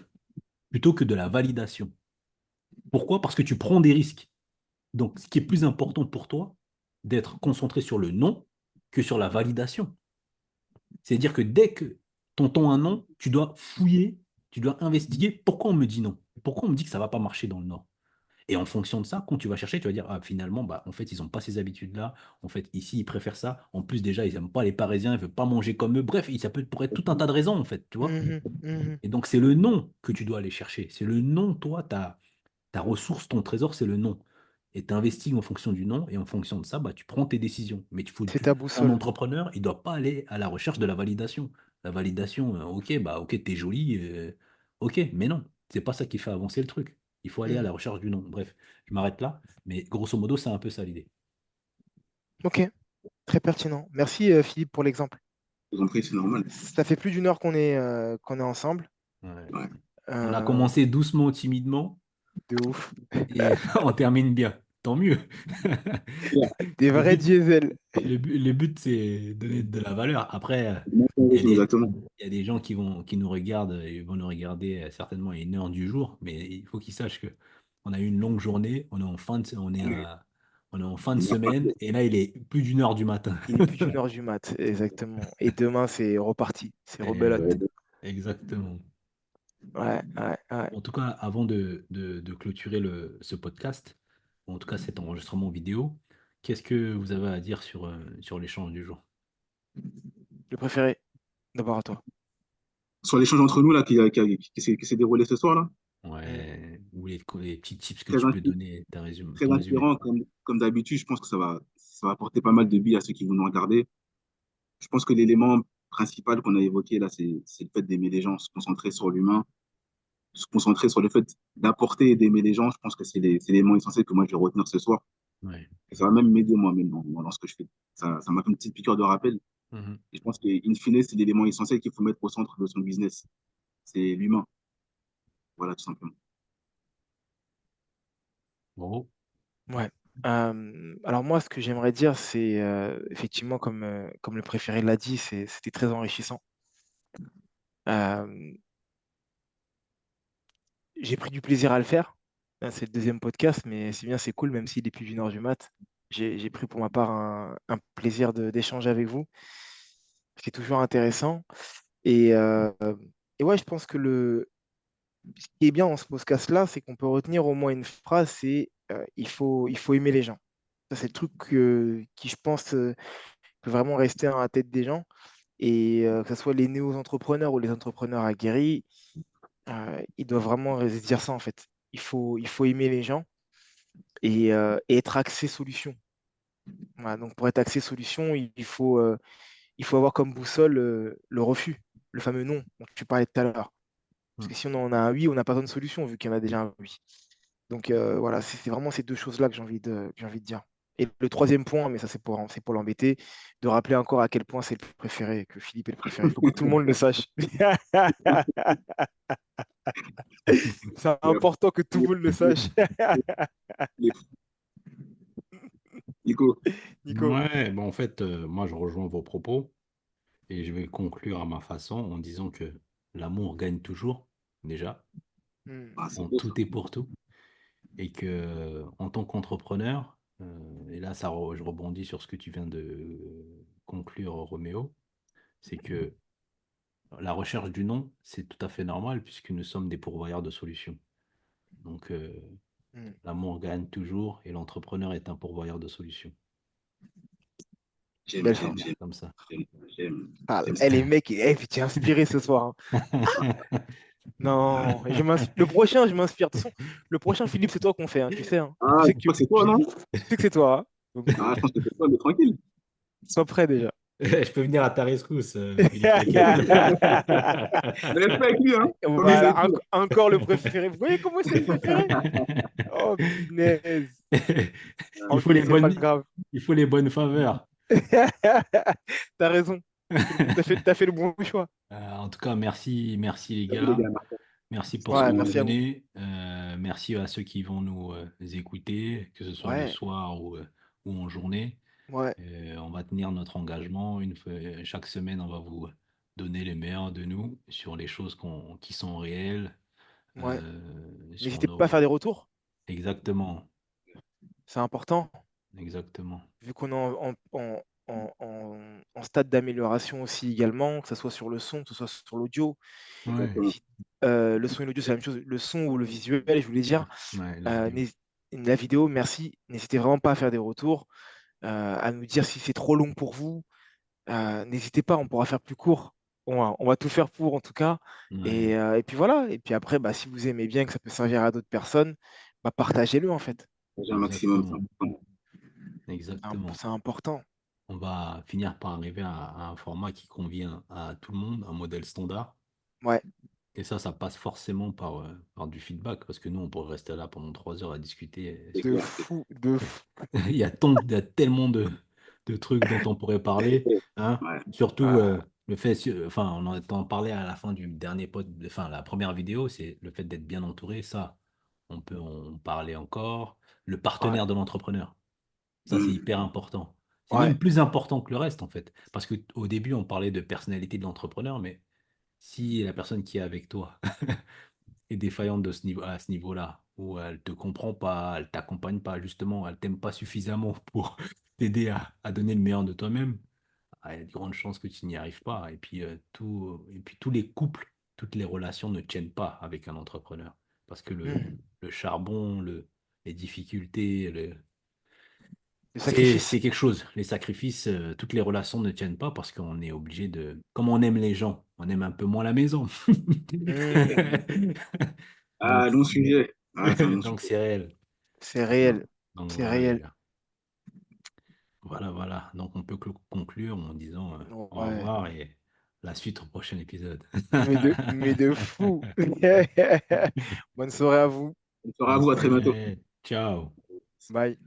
plutôt que de la validation. Pourquoi? Parce que tu prends des risques. Donc, ce qui est plus important pour toi, d'être concentré sur le non que sur la validation. C'est-à-dire que dès que tu entends un non, tu dois fouiller, tu dois investiguer pourquoi on me dit non. Pourquoi on me dit que ça ne va pas marcher dans le Nord. Et en fonction de ça, quand tu vas chercher, tu vas dire, ah, finalement, bah, en fait, ils n'ont pas ces habitudes-là. En fait, ici, ils préfèrent ça. En plus, déjà, ils n'aiment pas les Parisiens, ils ne veulent pas manger comme eux. Bref, ça peut pourrait être tout un tas de raisons, en fait, tu vois. Mhm. Mhm. Et donc, c'est le nom que tu dois aller chercher. C'est le nom, toi, ta ressource, ton trésor, c'est le nom. Et tu investis en fonction du nom, et en fonction de ça, bah, tu prends tes décisions. Mais C'est ta un boussole. entrepreneur, il ne doit pas aller à la recherche de la validation. La validation, ok, bah, ok, t'es joli, ok, mais non, c'est pas ça qui fait avancer le truc. Il faut aller à Mhm. la recherche du nom. Bref, je m'arrête là, mais grosso modo, c'est un peu ça l'idée. Ok, très pertinent. Merci Philippe pour l'exemple. Je vous en prie, c'est normal. Ça fait plus d'1 heure qu'on est ensemble. Ouais. Ouais. On a Euh, commencé doucement, timidement, de ouf. et on termine bien. Tant mieux. Des Le vrais but, diesels. le but, c'est donner de la valeur. Après, il y a Exactement. il y a des gens qui nous regardent, ils vont nous regarder certainement à 1 heure du jour, mais il faut qu'ils sachent que on a eu une longue journée, on est en fin de semaine, et là, il est plus d'1 heure du matin. Il est plus d'1 heure du mat, exactement. Et demain, c'est reparti. C'est rebelote. Et- exactement. Ouais, ouais, ouais. En tout cas, avant de clôturer ce podcast, ou en tout cas cet enregistrement vidéo, qu'est-ce que vous avez à dire sur l'échange du jour? Le préféré, d'abord à toi. Sur l'échange entre nous là, qui s'est déroulé ce soir là, Mm. Ouais, ou les petits tips que très, tu peux inspirant, donner, très ton résumé. inspirant comme d'habitude. Je pense que ça va apporter pas mal de billes à ceux qui vont nous regarder. Je pense que l'élément principal qu'on a évoqué là, c'est le fait d'aimer les gens, se concentrer sur l'humain se concentrer sur le fait d'apporter et d'aimer les gens, je pense que c'est l'élément essentiel que moi je vais retenir ce soir. Ouais. Et ça va même m'aider moi-même dans ce que je fais. Ça m'a fait une petite piqûre de rappel. Mhm. Et je pense qu'in fine, c'est l'élément essentiel qu'il faut mettre au centre de son business. C'est l'humain. Voilà, tout simplement. Bon. Ouais. Alors moi, ce que j'aimerais dire, c'est effectivement, comme le préféré l'a dit, c'était très enrichissant. Euh, j'ai pris du plaisir à le faire. C'est le deuxième podcast, mais c'est bien, c'est cool, même s'il est plus d'une heure du mat. J'ai pris pour ma part un plaisir d'échanger avec vous. C'est toujours intéressant. Et, euh, et ouais, je pense que ce qui est bien dans ce podcast-là, c'est qu'on peut retenir au moins une phrase, c'est il faut aimer les gens. Ça, c'est le truc qui, je pense, peut vraiment rester dans la tête des gens. Et que ce soit les néo-entrepreneurs ou les entrepreneurs aguerris, ils doivent vraiment se dire ça, en fait. Il faut aimer les gens et être axé solution. Voilà, donc pour être axé solution, il faut avoir comme boussole le refus, le fameux non dont tu parlais tout à l'heure. Parce Mm. que si on en a un oui, on n'a pas besoin de solution vu qu'il y en a déjà un oui. Donc voilà, c'est vraiment ces deux choses-là que j'ai envie de dire. Et le troisième point, mais ça c'est pour l'embêter, de rappeler encore à quel point c'est le préféré, que Philippe est le préféré. Il faut que tout le monde le sache. C'est Il est- important que tout il le monde le est- sache. il est- Nico, Nico. Ouais, bon, en fait, moi, je rejoins vos propos et je vais conclure à ma façon en disant que l'amour gagne toujours, déjà, Hmm, ah, c'est en beau ça. tout et pour tout, et que en tant qu'entrepreneur, et là, je rebondis sur ce que tu viens de conclure, Roméo, c'est que la recherche du non, c'est tout à fait normal puisque nous sommes des pourvoyeurs de solutions. Donc, hmm. l'amour gagne toujours et l'entrepreneur est un pourvoyeur de solutions. J'aime, Belle j'aime, fin. j'aime, Comme ça. j'aime, j'aime, Ah, j'aime ça. les mecs, tu es inspiré ce soir, hein. Non, le prochain, je m'inspire. De toute façon, le prochain, Philippe, c'est toi qu'on fait, hein, tu sais, hein. Tu Ah, sais je que crois que c'est toi, non? tu sais que c'est toi, hein. Donc, Ah, je pense que c'est toi, mais tranquille. sois prêt déjà. Je peux venir à ta rescousse, Philippe, t'inquiète. Reste avec lui, hein? Promis, avec Voilà, lui. encore le préféré. Vous voyez comment c'est le préféré? Oh, punaise. Il En faut plus, les c'est pas bonnes, grave. il faut les bonnes faveurs. T'as raison. T'as fait le bon choix. En tout cas, merci, merci les Salut les gars. gars. Merci pour ce Ouais, que vous merci à vous. donnez. Merci à ceux qui vont nous écouter, que ce soit le Ouais, soir ou en journée. ouais, On va tenir notre engagement. Chaque semaine, on va vous donner les meilleurs de nous sur les choses qui sont réelles, ouais. sur N'hésitez pas à nos... faire des retours. Exactement, C'est important. exactement. Vu qu'on est en stade d'amélioration aussi également, que ce soit sur le son, que ce soit sur l'audio. Ouais, Exactement. Le son et l'audio, c'est la même chose. Le son ou le visuel, je voulais dire. ouais, la Euh, vidéo. n'hés- la vidéo, merci. N'hésitez vraiment pas à faire des retours, à nous dire si c'est trop long pour vous. N'hésitez pas, on pourra faire plus court. On va tout faire pour, en tout cas. Ouais, Et puis voilà. Et puis après, bah, si vous aimez bien, que ça peut servir à d'autres personnes, bah, partagez-le, en fait. J'ai un maximum, ça. exactement, exactement. C'est important. On va finir par arriver à un format qui convient à tout le monde, un modèle standard. Ouais, Et ça passe forcément par du feedback, parce que nous, on pourrait rester là pendant 3 heures à discuter. C'est de clair. fou, de fou. Il y a tellement de trucs dont on pourrait parler, hein. Ouais. Surtout Ah, enfin, on en parlait à la fin du dernier enfin, la première vidéo, c'est le fait d'être bien entouré, ça, on peut en parler encore. Le ouais. partenaire de l'entrepreneur, ça, c'est Hmm. hyper important. C'est Ouais. même plus important que le reste, en fait. Parce qu'au début, on parlait de personnalité de l'entrepreneur, mais si la personne qui est avec toi est défaillante à ce niveau-là, où elle te comprend pas, elle t'accompagne pas, justement, elle t'aime pas suffisamment pour t'aider à donner le meilleur de toi-même, il y a de grandes chances que tu n'y arrives pas. Et puis tous les couples, toutes les relations ne tiennent pas avec un entrepreneur. Parce que Hmm. le charbon, les difficultés, Le c'est sacrifice. quelque chose. Les sacrifices, toutes les relations ne tiennent pas parce qu'on est obligé de... Comme on aime les gens, on aime un peu moins la maison. Hmm. Ah, Donc, long sujet. Ah, c'est un long donc sujet. c'est réel. C'est Non. réel. Donc C'est voilà les réel. gars. Voilà, voilà. Donc on peut conclure en disant au Ouais. revoir et La suite au prochain épisode. Mais de fou. Bonne soirée à vous. On sera à Bonne vous, à très bientôt. soirée. Ciao. Bye.